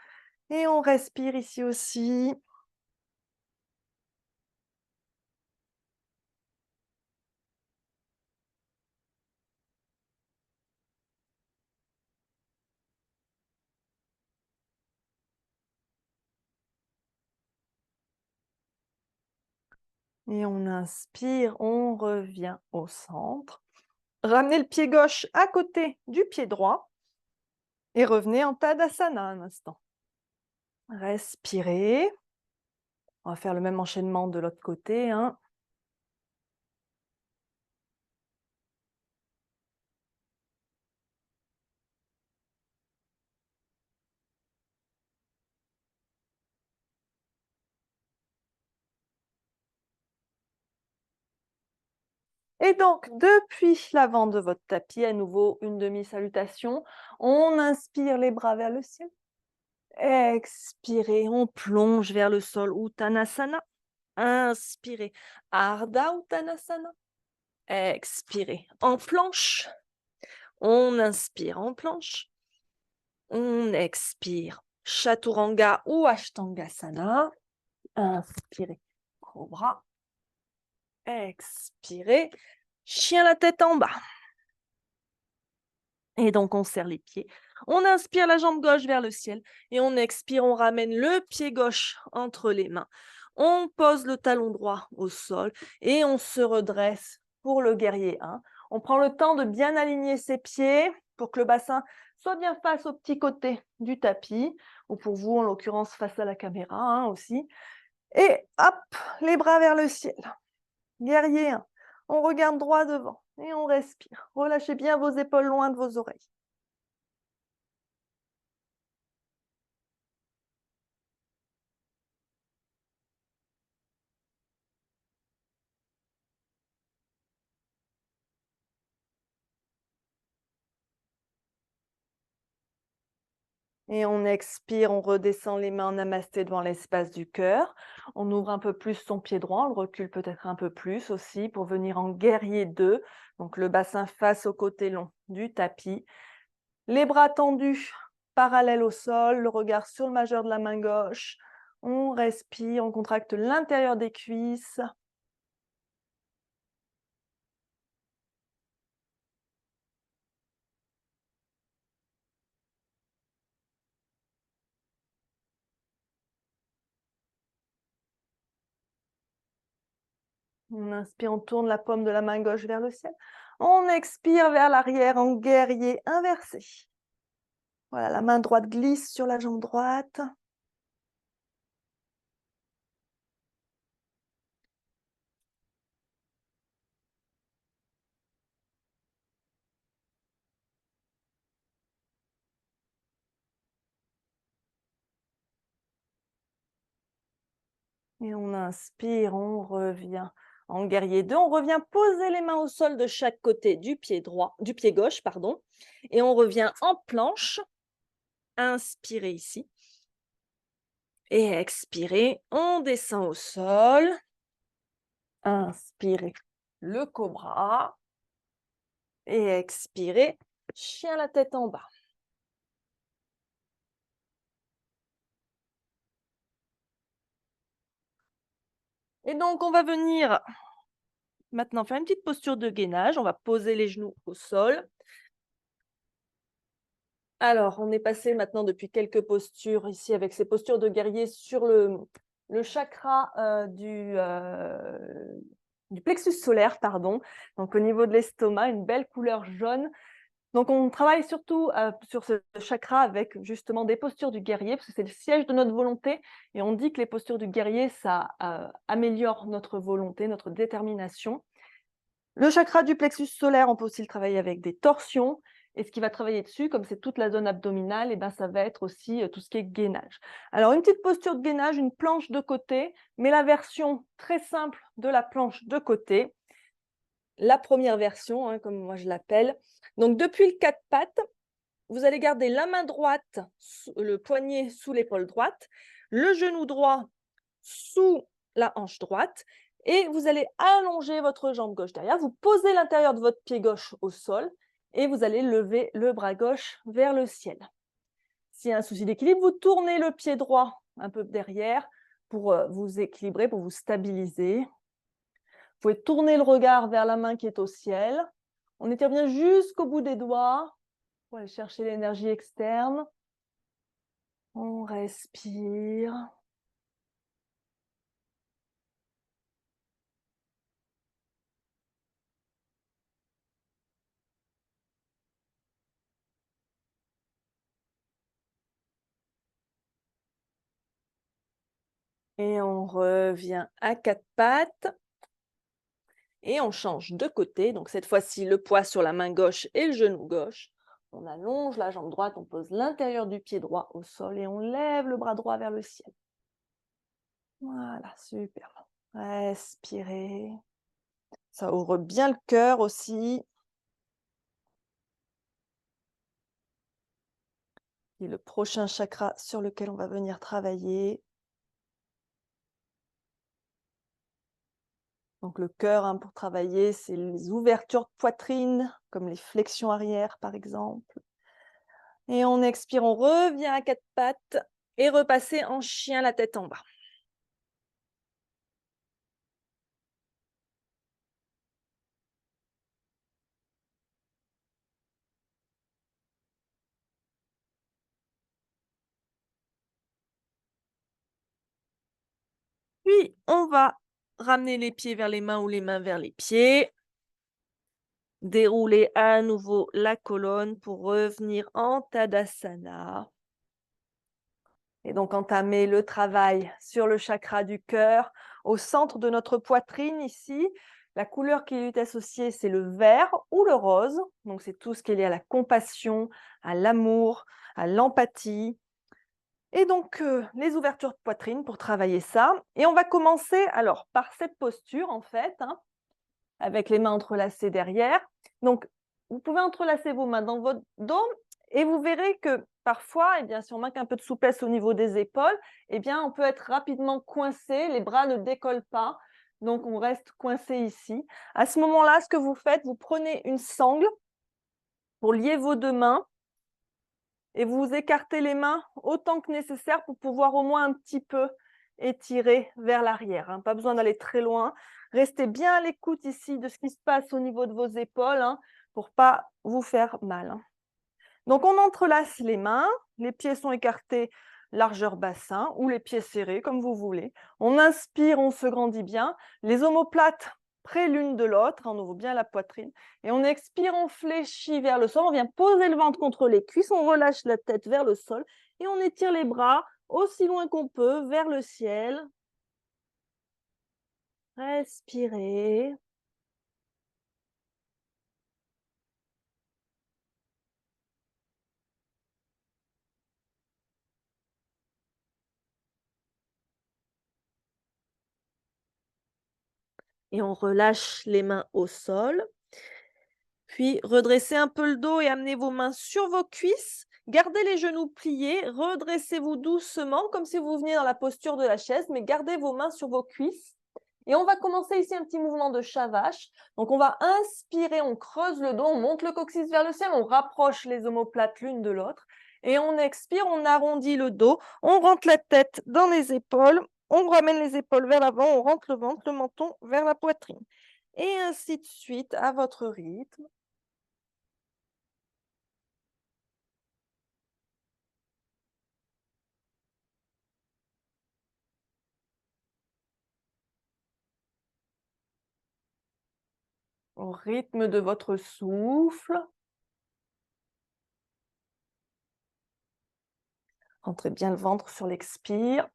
Et on respire ici aussi. Et on inspire, on revient au centre. Ramenez le pied gauche à côté du pied droit. Et revenez en Tadasana un instant. Respirez. On va faire le même enchaînement de l'autre côté, hein. Et donc, depuis l'avant de votre tapis, à nouveau une demi-salutation. On inspire les bras vers le ciel. Expirez, on plonge vers le sol, Uttanasana. Inspirez, Ardha Uttanasana. Expirez, en planche. On inspire en planche. On expire, Chaturanga ou Ashtangasana. Inspirez, Cobra. Expirez, chien la tête en bas. Et donc, on serre les pieds. On inspire la jambe gauche vers le ciel. Et on expire, on ramène le pied gauche entre les mains. On pose le talon droit au sol et on se redresse pour le guerrier 1. On prend le temps de bien aligner ses pieds pour que le bassin soit bien face au petit côté du tapis, ou pour vous, en l'occurrence, face à la caméra, hein, aussi. Et hop, les bras vers le ciel. Guerrier 1. On regarde droit devant et on respire. Relâchez bien vos épaules loin de vos oreilles. Et on expire, on redescend les mains en namasté devant l'espace du cœur. On ouvre un peu plus son pied droit, on le recule peut-être un peu plus aussi pour venir en guerrier 2. Donc le bassin face au côté long du tapis. Les bras tendus, parallèles au sol, le regard sur le majeur de la main gauche. On respire, on contracte l'intérieur des cuisses. On inspire, on tourne la paume de la main gauche vers le ciel. On expire vers l'arrière en guerrier inversé. Voilà, la main droite glisse sur la jambe droite. Et on inspire, on revient en guerrier 2. On revient poser les mains au sol de chaque côté du pied droit, du pied gauche, pardon. Et on revient en planche. Inspirez ici. Et expirez, on descend au sol. Inspirez le cobra. Et expirez, chien la tête en bas. Et donc, on va venir maintenant faire une petite posture de gainage. On va poser les genoux au sol. Alors, on est passé maintenant depuis quelques postures ici avec ces postures de guerrier sur le chakra du plexus solaire, pardon. Donc, au niveau de l'estomac, une belle couleur jaune. Donc, on travaille surtout sur ce chakra avec justement des postures du guerrier, parce que c'est le siège de notre volonté. Et on dit que les postures du guerrier, ça améliore notre volonté, notre détermination. Le chakra du plexus solaire, on peut aussi le travailler avec des torsions. Et ce qui va travailler dessus, comme c'est toute la zone abdominale, et ben ça va être aussi tout ce qui est gainage. Alors, une petite posture de gainage, une planche de côté, mais la version très simple de la planche de côté, la première version, hein, comme moi je l'appelle. Donc, depuis le quatre pattes, vous allez garder la main droite, le poignet sous l'épaule droite, le genou droit sous la hanche droite, et vous allez allonger votre jambe gauche derrière. Vous posez l'intérieur de votre pied gauche au sol et vous allez lever le bras gauche vers le ciel. S'il y a un souci d'équilibre, vous tournez le pied droit un peu derrière pour vous équilibrer, pour vous stabiliser. Vous pouvez tourner le regard vers la main qui est au ciel. On étire bien jusqu'au bout des doigts pour aller chercher l'énergie externe. On respire. Et on revient à quatre pattes. Et on change de côté. Donc cette fois-ci, le poids sur la main gauche et le genou gauche. On allonge la jambe droite, on pose l'intérieur du pied droit au sol et on lève le bras droit vers le ciel. Voilà, super. Respirez. Ça ouvre bien le cœur aussi. Et le prochain chakra sur lequel on va venir travailler. Donc le cœur, hein, pour travailler, c'est les ouvertures de poitrine, comme les flexions arrière par exemple. Et on expire, on revient à quatre pattes et repasser en chien la tête en bas. Puis, on va ramener les pieds vers les mains ou les mains vers les pieds. Dérouler à nouveau la colonne pour revenir en Tadasana. Et donc, entamer le travail sur le chakra du cœur, au centre de notre poitrine ici. La couleur qui lui est associée, c'est le vert ou le rose. Donc, c'est tout ce qui est lié à la compassion, à l'amour, à l'empathie. Et donc, les ouvertures de poitrine pour travailler ça. Et on va commencer alors par cette posture, en fait, hein, avec les mains entrelacées derrière. Donc, vous pouvez entrelacer vos mains dans votre dos et vous verrez que parfois, eh bien, si on manque un peu de souplesse au niveau des épaules, eh bien, on peut être rapidement coincé, les bras ne décollent pas, donc on reste coincé ici. À ce moment-là, ce que vous faites, vous prenez une sangle pour lier vos deux mains et vous écartez les mains autant que nécessaire pour pouvoir au moins un petit peu étirer vers l'arrière, hein. Pas besoin d'aller très loin. Restez bien à l'écoute ici de ce qui se passe au niveau de vos épaules, hein, pour pas vous faire mal, hein. Donc on entrelace les mains, les pieds sont écartés largeur bassin ou les pieds serrés comme vous voulez. On inspire, on se grandit bien. Les omoplates près l'une de l'autre, on ouvre bien la poitrine. Et on expire, on fléchit vers le sol. On vient poser le ventre contre les cuisses, on relâche la tête vers le sol et on étire les bras aussi loin qu'on peut vers le ciel. Respirez. Et on relâche les mains au sol. Puis redressez un peu le dos et amenez vos mains sur vos cuisses. Gardez les genoux pliés, redressez-vous doucement comme si vous veniez dans la posture de la chaise, mais gardez vos mains sur vos cuisses. Et on va commencer ici un petit mouvement de chat vache. Donc on va inspirer, on creuse le dos, on monte le coccyx vers le ciel, on rapproche les omoplates l'une de l'autre. Et on expire, on arrondit le dos, on rentre la tête dans les épaules, on ramène les épaules vers l'avant, on rentre le ventre, le menton vers la poitrine. Et ainsi de suite à votre rythme. Au rythme de votre souffle. Rentrez bien le ventre sur l'expire.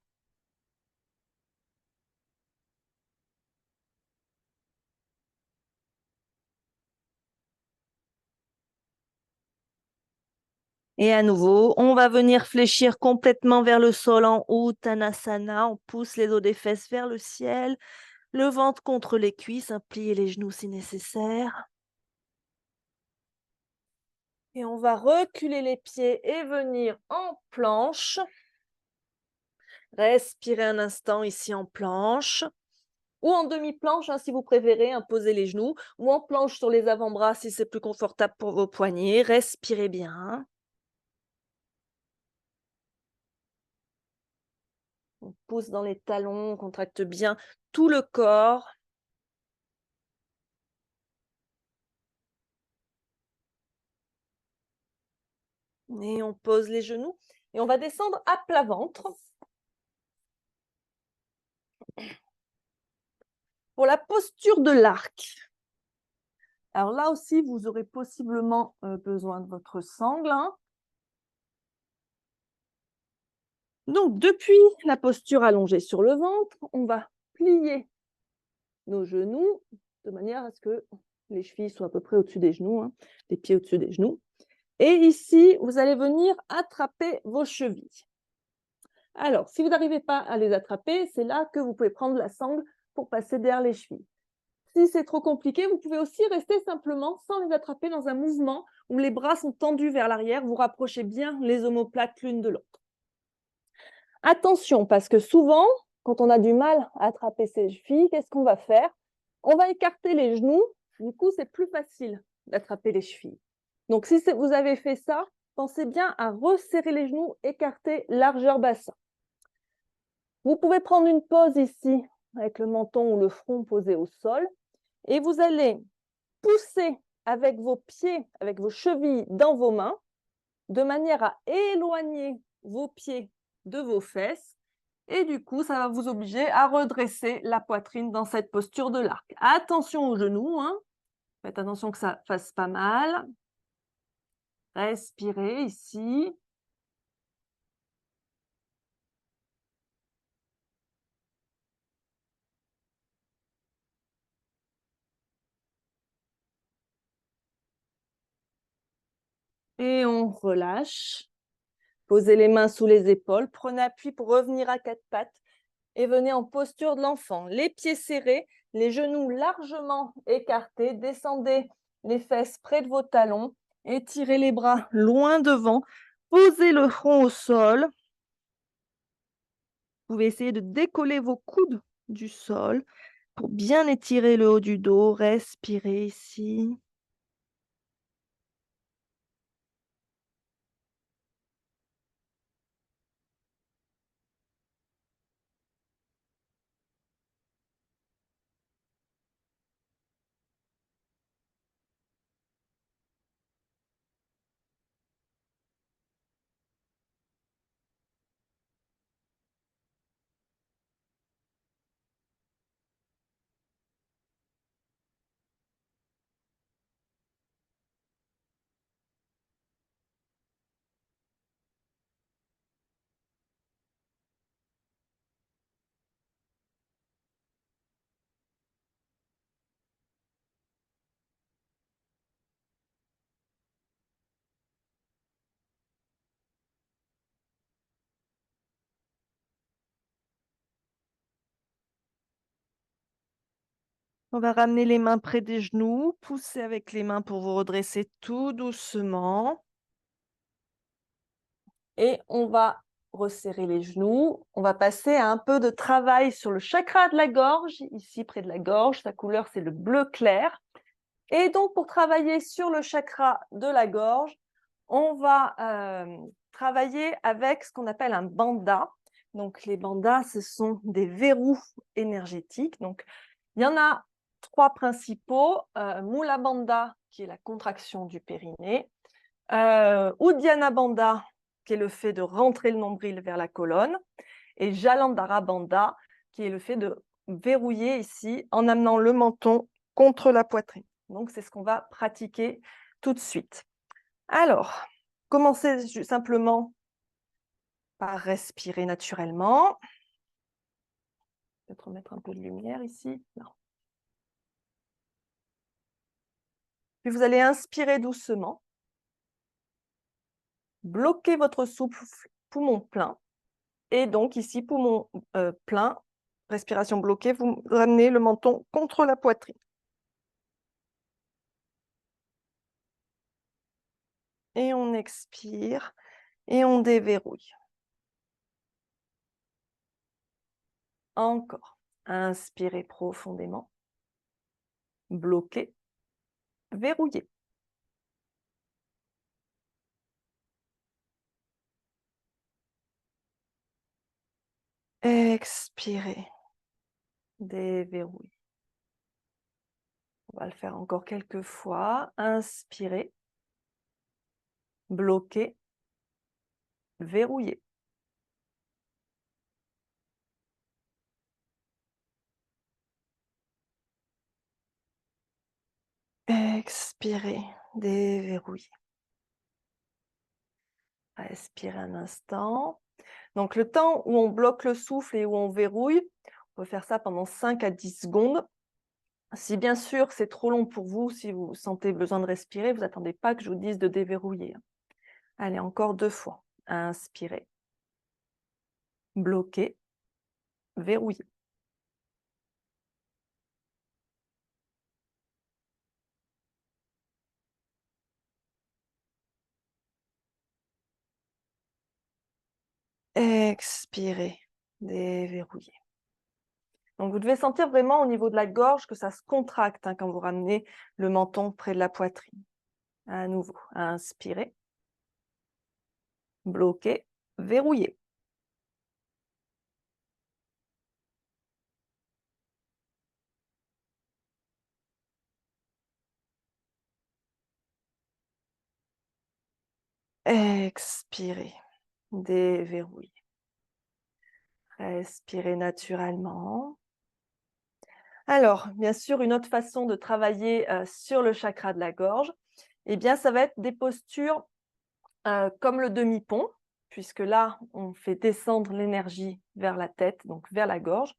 Et à nouveau, on va venir fléchir complètement vers le sol en Uttanasana. On pousse les dos des fesses vers le ciel, le ventre contre les cuisses, pliez les genoux si nécessaire. Et on va reculer les pieds et venir en planche. Respirez un instant ici en planche. Ou en demi-planche, si vous préférez, posez les genoux. Ou en planche sur les avant-bras si c'est plus confortable pour vos poignets. Respirez bien. On pousse dans les talons, on contracte bien tout le corps. Et on pose les genoux. Et on va descendre à plat ventre. Pour la posture de l'arc. Alors là aussi, vous aurez possiblement besoin de votre sangle. Donc, depuis la posture allongée sur le ventre, on va plier nos genoux de manière à ce que les chevilles soient à peu près au-dessus des genoux, les pieds au-dessus des genoux. Et ici, vous allez venir attraper vos chevilles. Alors, si vous n'arrivez pas à les attraper, c'est là que vous pouvez prendre la sangle pour passer derrière les chevilles. Si c'est trop compliqué, vous pouvez aussi rester simplement sans les attraper dans un mouvement où les bras sont tendus vers l'arrière. Vous rapprochez bien les omoplates l'une de l'autre. Attention, parce que souvent, quand on a du mal à attraper ses chevilles, qu'est-ce qu'on va faire? On va écarter les genoux. Du coup, c'est plus facile d'attraper les chevilles. Donc, si vous avez fait ça, pensez bien à resserrer les genoux, écarter largeur bassin. Vous pouvez prendre une pause ici, avec le menton ou le front posé au sol, et vous allez pousser avec vos pieds, avec vos chevilles dans vos mains, de manière à éloigner vos pieds de vos fesses. Et du coup, ça va vous obliger à redresser la poitrine dans cette posture de l'arc. Attention aux genoux, faites attention que ça ne fasse pas mal. Respirez ici. Et on relâche. Posez les mains sous les épaules. Prenez appui pour revenir à quatre pattes. Et venez en posture de l'enfant. Les pieds serrés, les genoux largement écartés. Descendez les fesses près de vos talons. Étirez les bras loin devant. Posez le front au sol. Vous pouvez essayer de décoller vos coudes du sol pour bien étirer le haut du dos. Respirez ici. On va ramener les mains près des genoux, pousser avec les mains pour vous redresser tout doucement. Et on va resserrer les genoux. On va passer à un peu de travail sur le chakra de la gorge, ici près de la gorge. Sa couleur, c'est le bleu clair. Et donc, pour travailler sur le chakra de la gorge, on va travailler avec ce qu'on appelle un bandha. Donc, les bandhas, ce sont des verrous énergétiques. Donc, il y en a 3 principaux. Mula Bandha, qui est la contraction du périnée. Uddiyana Bandha, qui est le fait de rentrer le nombril vers la colonne. Et Jalandhara Bandha, qui est le fait de verrouiller ici en amenant le menton contre la poitrine. Donc, c'est ce qu'on va pratiquer tout de suite. Alors, commencez simplement par respirer naturellement. Peut-être remettre un peu de lumière ici. Non. Puis vous allez inspirer doucement. Bloquez votre souffle, poumon plein. Et donc ici, poumon plein, respiration bloquée, vous ramenez le menton contre la poitrine. Et on expire et on déverrouille. Encore. Inspirez profondément. Bloquez. Verrouillez. Expirez. Déverrouillez. On va le faire encore quelques fois. Inspirez. Bloquez. Verrouillez. Expirez. Déverrouillez. Respirez un instant. Donc, le temps où on bloque le souffle et où on verrouille, on peut faire ça pendant 5 à 10 secondes. Si bien sûr c'est trop long pour vous, si vous sentez besoin de respirer, vous n'attendez pas que je vous dise de déverrouiller. Allez, encore 2 fois. Inspirez. Bloquez. Verrouillez. Expirez. Déverrouillez. Donc, vous devez sentir vraiment au niveau de la gorge que ça se contracte quand vous ramenez le menton près de la poitrine. À nouveau, inspirez. Bloquez. Verrouillez. Expirez. Déverrouillez. Respirez naturellement. Alors, bien sûr, une autre façon de travailler sur le chakra de la gorge, eh bien, ça va être des postures comme le demi-pont, puisque là, on fait descendre l'énergie vers la tête, donc vers la gorge.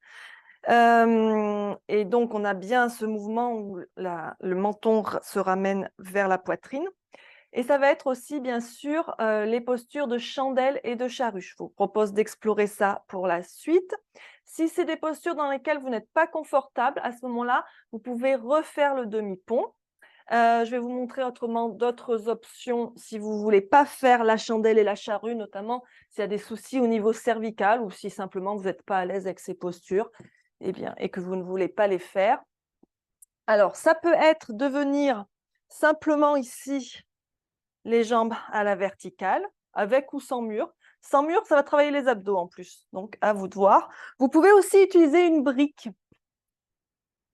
Et donc, on a bien ce mouvement où le menton se ramène vers la poitrine. Et ça va être aussi, bien sûr, les postures de chandelle et de charrue. Je vous propose d'explorer ça pour la suite. Si c'est des postures dans lesquelles vous n'êtes pas confortable, à ce moment-là, vous pouvez refaire le demi-pont. Je vais vous montrer autrement d'autres options si vous ne voulez pas faire la chandelle et la charrue, notamment s'il y a des soucis au niveau cervical ou si simplement vous n'êtes pas à l'aise avec ces postures et que vous ne voulez pas les faire. Alors, ça peut être de venir simplement ici, les jambes à la verticale, avec ou sans mur. Sans mur, ça va travailler les abdos en plus, donc à vous de voir. Vous pouvez aussi utiliser une brique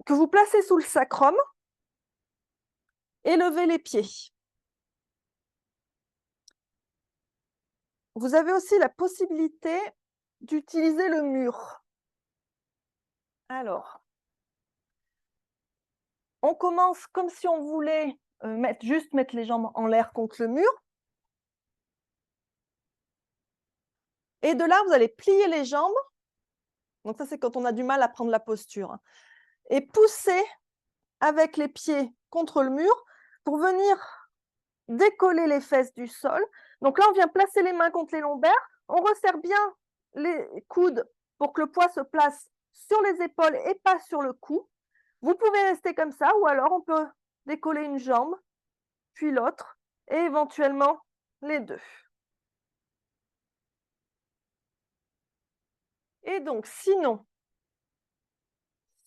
que vous placez sous le sacrum et lever les pieds. Vous avez aussi la possibilité d'utiliser le mur. Alors, on commence comme si on voulait juste mettre les jambes en l'air contre le mur. Et de là, vous allez plier les jambes. Donc ça, c'est quand on a du mal à prendre la posture. Et pousser avec les pieds contre le mur pour venir décoller les fesses du sol. Donc là, on vient placer les mains contre les lombaires. On resserre bien les coudes pour que le poids se place sur les épaules et pas sur le cou. Vous pouvez rester comme ça ou alors on peut décoller une jambe, puis l'autre et éventuellement les 2. Et donc sinon,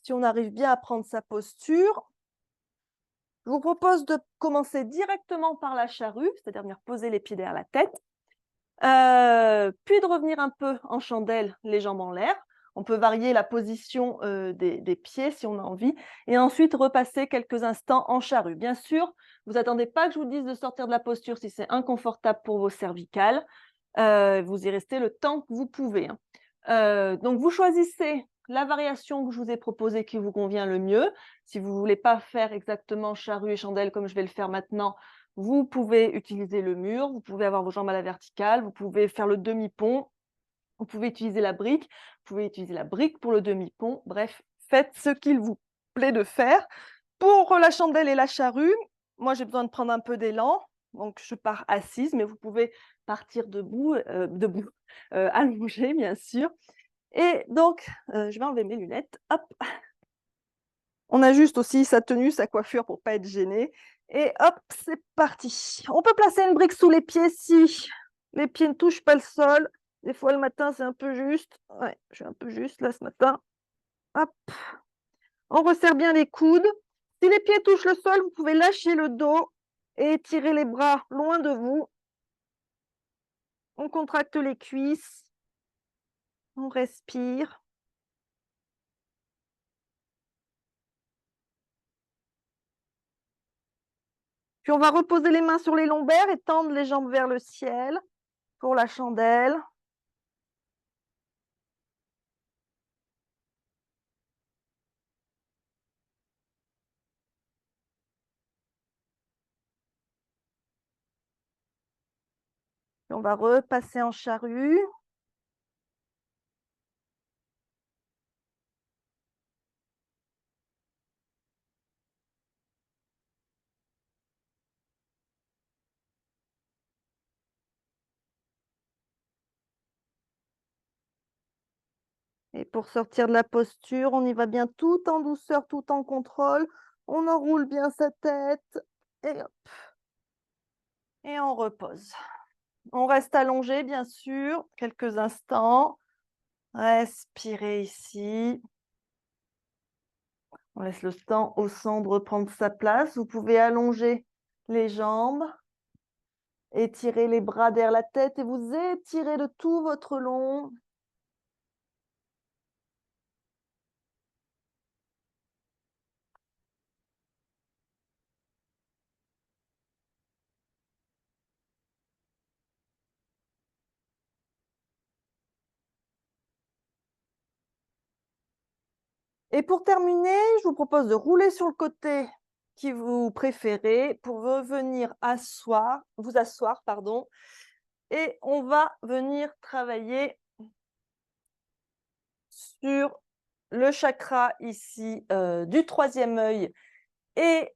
si on arrive bien à prendre sa posture, je vous propose de commencer directement par la charrue, c'est-à-dire venir poser les pieds derrière la tête, puis de revenir un peu en chandelle, les jambes en l'air. On peut varier la position, des pieds si on a envie et ensuite repasser quelques instants en charrue. Bien sûr, vous attendez pas que je vous dise de sortir de la posture si c'est inconfortable pour vos cervicales, vous y restez le temps que vous pouvez, hein. Donc vous choisissez la variation que je vous ai proposée qui vous convient le mieux. Si vous ne voulez pas faire exactement charrue et chandelle comme je vais le faire maintenant, vous pouvez utiliser le mur, vous pouvez avoir vos jambes à la verticale, vous pouvez faire le demi-pont, vous pouvez utiliser la brique, vous pouvez utiliser la brique pour le demi-pont. Bref, faites ce qu'il vous plaît de faire. Pour la chandelle et la charrue, moi j'ai besoin de prendre un peu d'élan, donc je pars assise, mais vous pouvez partir debout, allongée bien sûr. Et donc, je vais enlever mes lunettes, hop. On ajuste aussi sa tenue, sa coiffure pour pas être gêné. Et hop, c'est parti. On peut placer une brique sous les pieds si les pieds ne touchent pas le sol. Des fois, le matin, c'est un peu juste. Ouais, je suis un peu juste là ce matin. Hop. On resserre bien les coudes. Si les pieds touchent le sol, vous pouvez lâcher le dos et tirer les bras loin de vous. On contracte les cuisses. On respire. Puis on va reposer les mains sur les lombaires et tendre les jambes vers le ciel pour la chandelle. Puis on va repasser en charrue. Et pour sortir de la posture, on y va bien tout en douceur, tout en contrôle. On enroule bien sa tête et hop. Et on repose. On reste allongé, bien sûr, quelques instants. Respirez ici. On laisse le temps au sang de reprendre sa place. Vous pouvez allonger les jambes, étirer les bras derrière la tête et vous étirez de tout votre long. Et pour terminer, je vous propose de rouler sur le côté qui vous préférez pour revenir vous asseoir, pardon. Et on va venir travailler sur le chakra ici du troisième œil et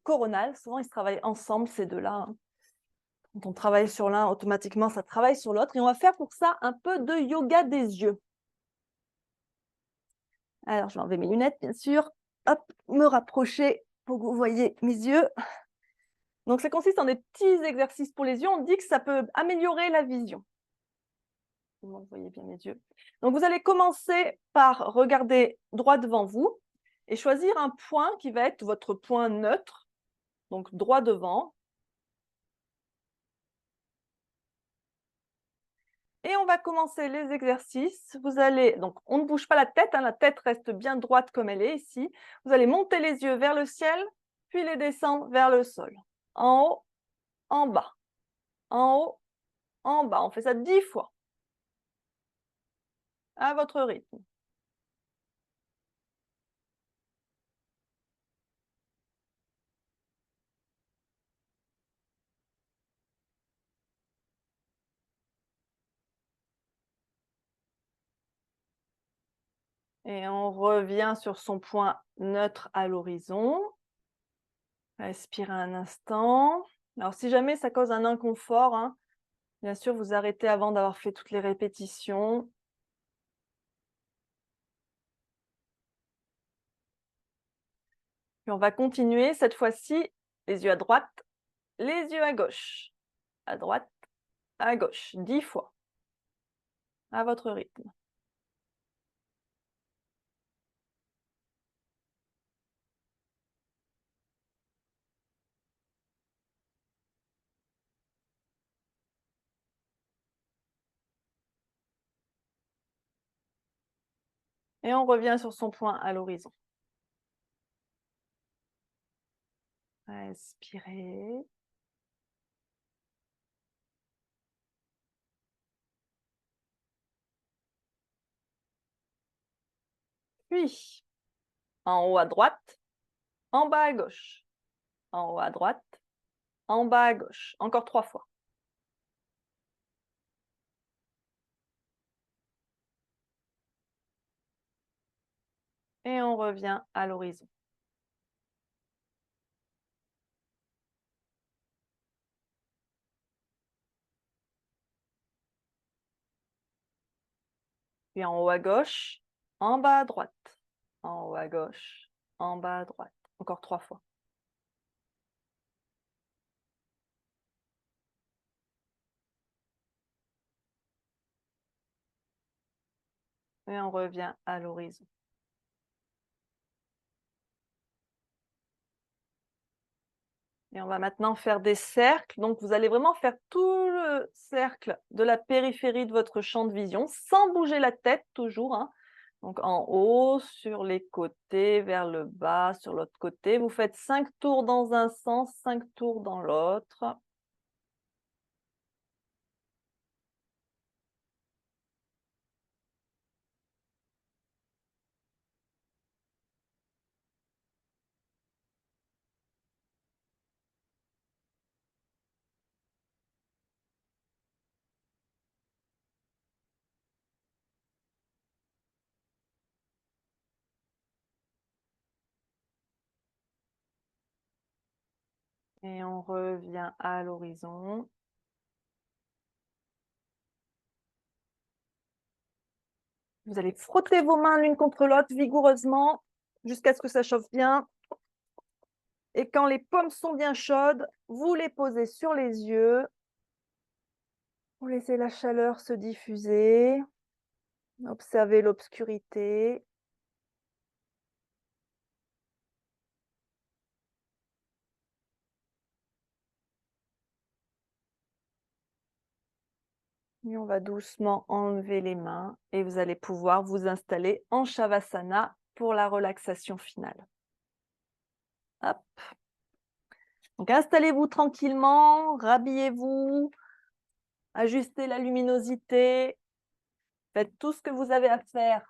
coronal. Souvent, ils se travaillent ensemble, ces deux-là, hein. Quand on travaille sur l'un, automatiquement, ça travaille sur l'autre. Et on va faire pour ça un peu de yoga des yeux. Alors, je vais enlever mes lunettes, bien sûr. Hop, me rapprocher pour que vous voyez mes yeux. Donc, ça consiste en des petits exercices pour les yeux. On dit que ça peut améliorer la vision. Vous voyez bien mes yeux. Donc, vous allez commencer par regarder droit devant vous et choisir un point qui va être votre point neutre, donc droit devant. Et on va commencer les exercices. Vous allez, donc on ne bouge pas la tête, hein, la tête reste bien droite comme elle est ici. Vous allez monter les yeux vers le ciel, puis les descendre vers le sol. En haut, en bas, en haut, en bas. On fait ça 10 fois, à votre rythme. Et on revient sur son point neutre à l'horizon. Respirez un instant. Alors, si jamais ça cause un inconfort, hein, bien sûr, vous arrêtez avant d'avoir fait toutes les répétitions. Puis on va continuer cette fois-ci, les yeux à droite, les yeux à gauche. À droite, à gauche, 10 fois, à votre rythme. Et on revient sur son point à l'horizon. Respirez. Puis, en haut à droite, en bas à gauche. En haut à droite, en bas à gauche. Encore 3 fois. Et on revient à l'horizon. Puis en haut à gauche, en bas à droite. En haut à gauche, en bas à droite. Encore 3 fois. Et on revient à l'horizon. Et on va maintenant faire des cercles. Donc, vous allez vraiment faire tout le cercle de la périphérie de votre champ de vision, sans bouger la tête toujours, hein. Donc, en haut, sur les côtés, vers le bas, sur l'autre côté. Vous faites 5 tours dans un sens, 5 tours dans l'autre. Et on revient à l'horizon. Vous allez frotter vos mains l'une contre l'autre vigoureusement jusqu'à ce que ça chauffe bien. Et quand les paumes sont bien chaudes, vous les posez sur les yeux. Vous laissez la chaleur se diffuser. Observez l'obscurité. Et on va doucement enlever les mains et vous allez pouvoir vous installer en Shavasana pour la relaxation finale. Hop. Donc installez-vous tranquillement, rhabillez-vous, ajustez la luminosité, faites tout ce que vous avez à faire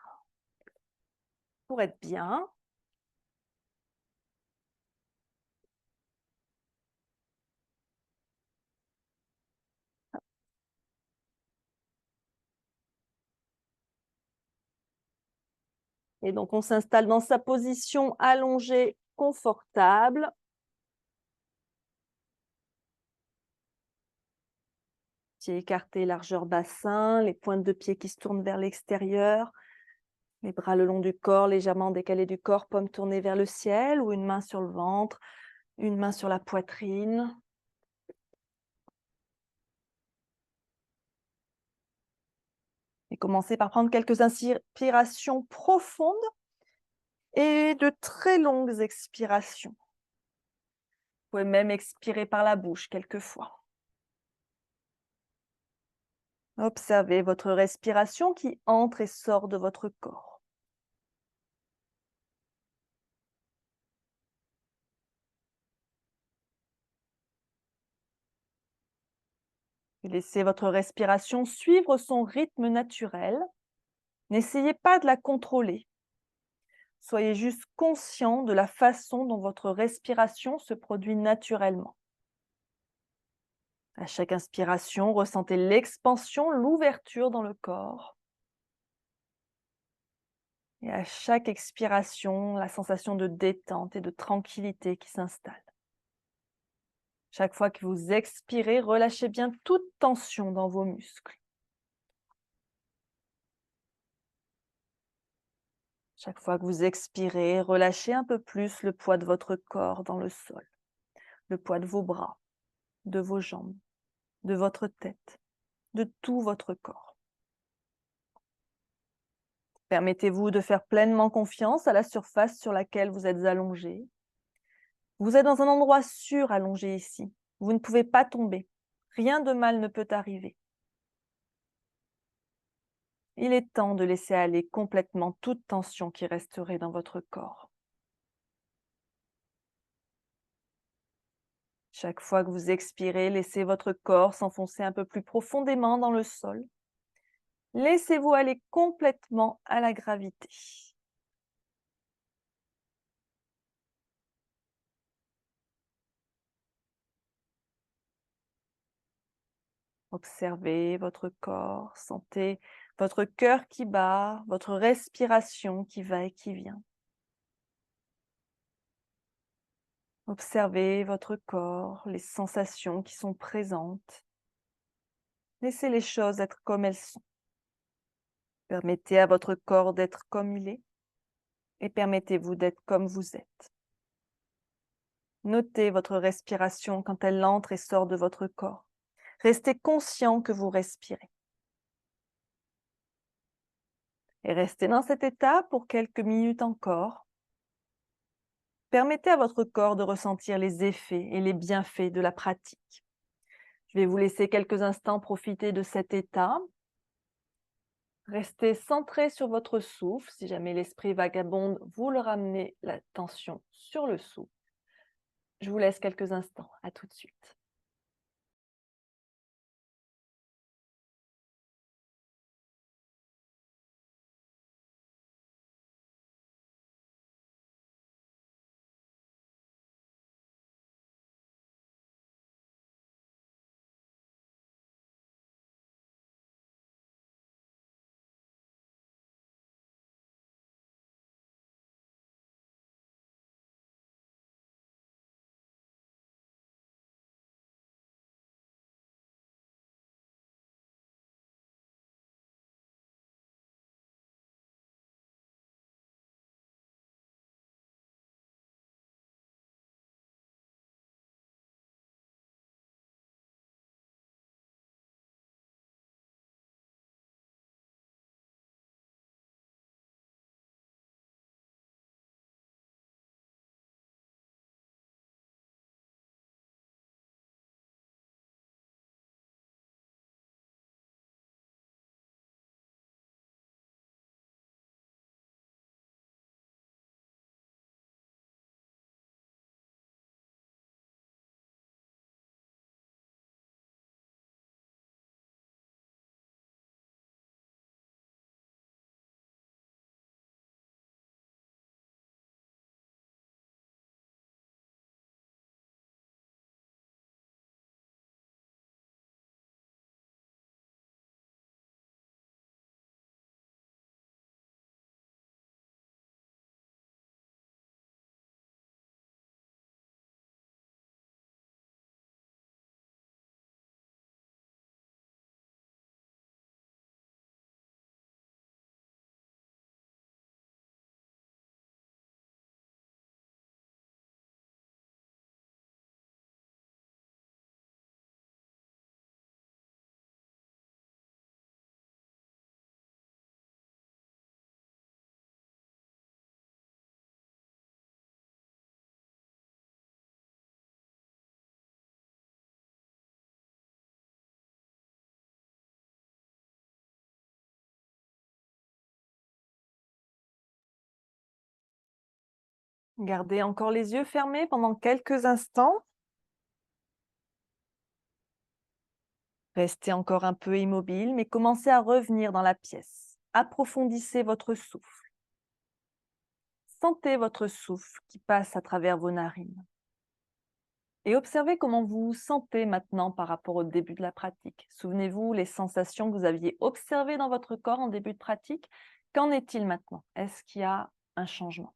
pour être bien. Et donc on s'installe dans sa position allongée confortable. Pieds écartés, largeur bassin, les pointes de pied qui se tournent vers l'extérieur, les bras le long du corps, légèrement décalés du corps, paumes tournées vers le ciel ou une main sur le ventre, une main sur la poitrine. Et commencez par prendre quelques inspirations profondes et de très longues expirations. Vous pouvez même expirer par la bouche quelquefois. Observez votre respiration qui entre et sort de votre corps. Et laissez votre respiration suivre son rythme naturel. N'essayez pas de la contrôler. Soyez juste conscient de la façon dont votre respiration se produit naturellement. À chaque inspiration, ressentez l'expansion, l'ouverture dans le corps. Et à chaque expiration, la sensation de détente et de tranquillité qui s'installe. Chaque fois que vous expirez, relâchez bien toute tension dans vos muscles. Chaque fois que vous expirez, relâchez un peu plus le poids de votre corps dans le sol, le poids de vos bras, de vos jambes, de votre tête, de tout votre corps. Permettez-vous de faire pleinement confiance à la surface sur laquelle vous êtes allongé. Vous êtes dans un endroit sûr allongé ici. Vous ne pouvez pas tomber. Rien de mal ne peut arriver. Il est temps de laisser aller complètement toute tension qui resterait dans votre corps. Chaque fois que vous expirez, laissez votre corps s'enfoncer un peu plus profondément dans le sol. Laissez-vous aller complètement à la gravité. Observez votre corps, sentez votre cœur qui bat, votre respiration qui va et qui vient. Observez votre corps, les sensations qui sont présentes. Laissez les choses être comme elles sont. Permettez à votre corps d'être comme il est et permettez-vous d'être comme vous êtes. Notez votre respiration quand elle entre et sort de votre corps. Restez conscient que vous respirez. Et restez dans cet état pour quelques minutes encore. Permettez à votre corps de ressentir les effets et les bienfaits de la pratique. Je vais vous laisser quelques instants profiter de cet état. Restez centré sur votre souffle. Si jamais l'esprit vagabonde, vous le ramenez l'attention sur le souffle. Je vous laisse quelques instants. À tout de suite. Gardez encore les yeux fermés pendant quelques instants. Restez encore un peu immobile, mais commencez à revenir dans la pièce. Approfondissez votre souffle. Sentez votre souffle qui passe à travers vos narines. Et observez comment vous vous sentez maintenant par rapport au début de la pratique. Souvenez-vous les sensations que vous aviez observées dans votre corps en début de pratique. Qu'en est-il maintenant? Est-ce qu'il y a un changement?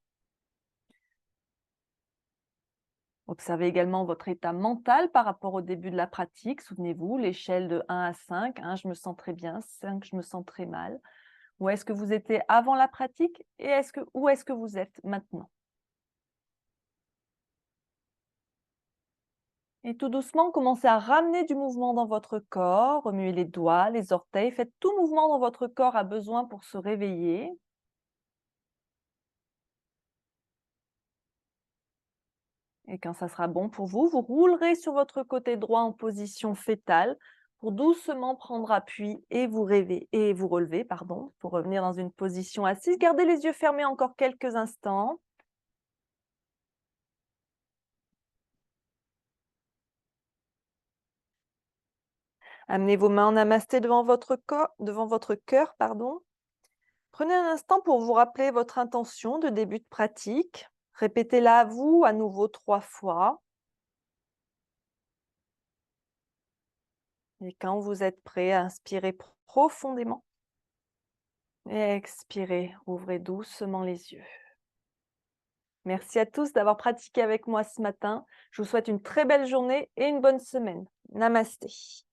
Observez également votre état mental par rapport au début de la pratique. Souvenez-vous, l'échelle de 1 à 5. 1, je me sens très bien. 5, je me sens très mal. Où est-ce que vous étiez avant la pratique et où est-ce que vous êtes maintenant? Et tout doucement, commencez à ramener du mouvement dans votre corps, remuez les doigts, les orteils, faites tout mouvement dont votre corps a besoin pour se réveiller. Et quand ça sera bon pour vous, vous roulerez sur votre côté droit en position fétale pour doucement prendre appui et vous relever, pardon, pour revenir dans une position assise. Gardez les yeux fermés encore quelques instants. Amenez vos mains en namasté devant votre cœur, pardon. Prenez un instant pour vous rappeler votre intention de début de pratique. Répétez-la à vous à nouveau 3 fois. Et quand vous êtes prêt, inspirez profondément et expirez. Ouvrez doucement les yeux. Merci à tous d'avoir pratiqué avec moi ce matin. Je vous souhaite une très belle journée et une bonne semaine. Namasté.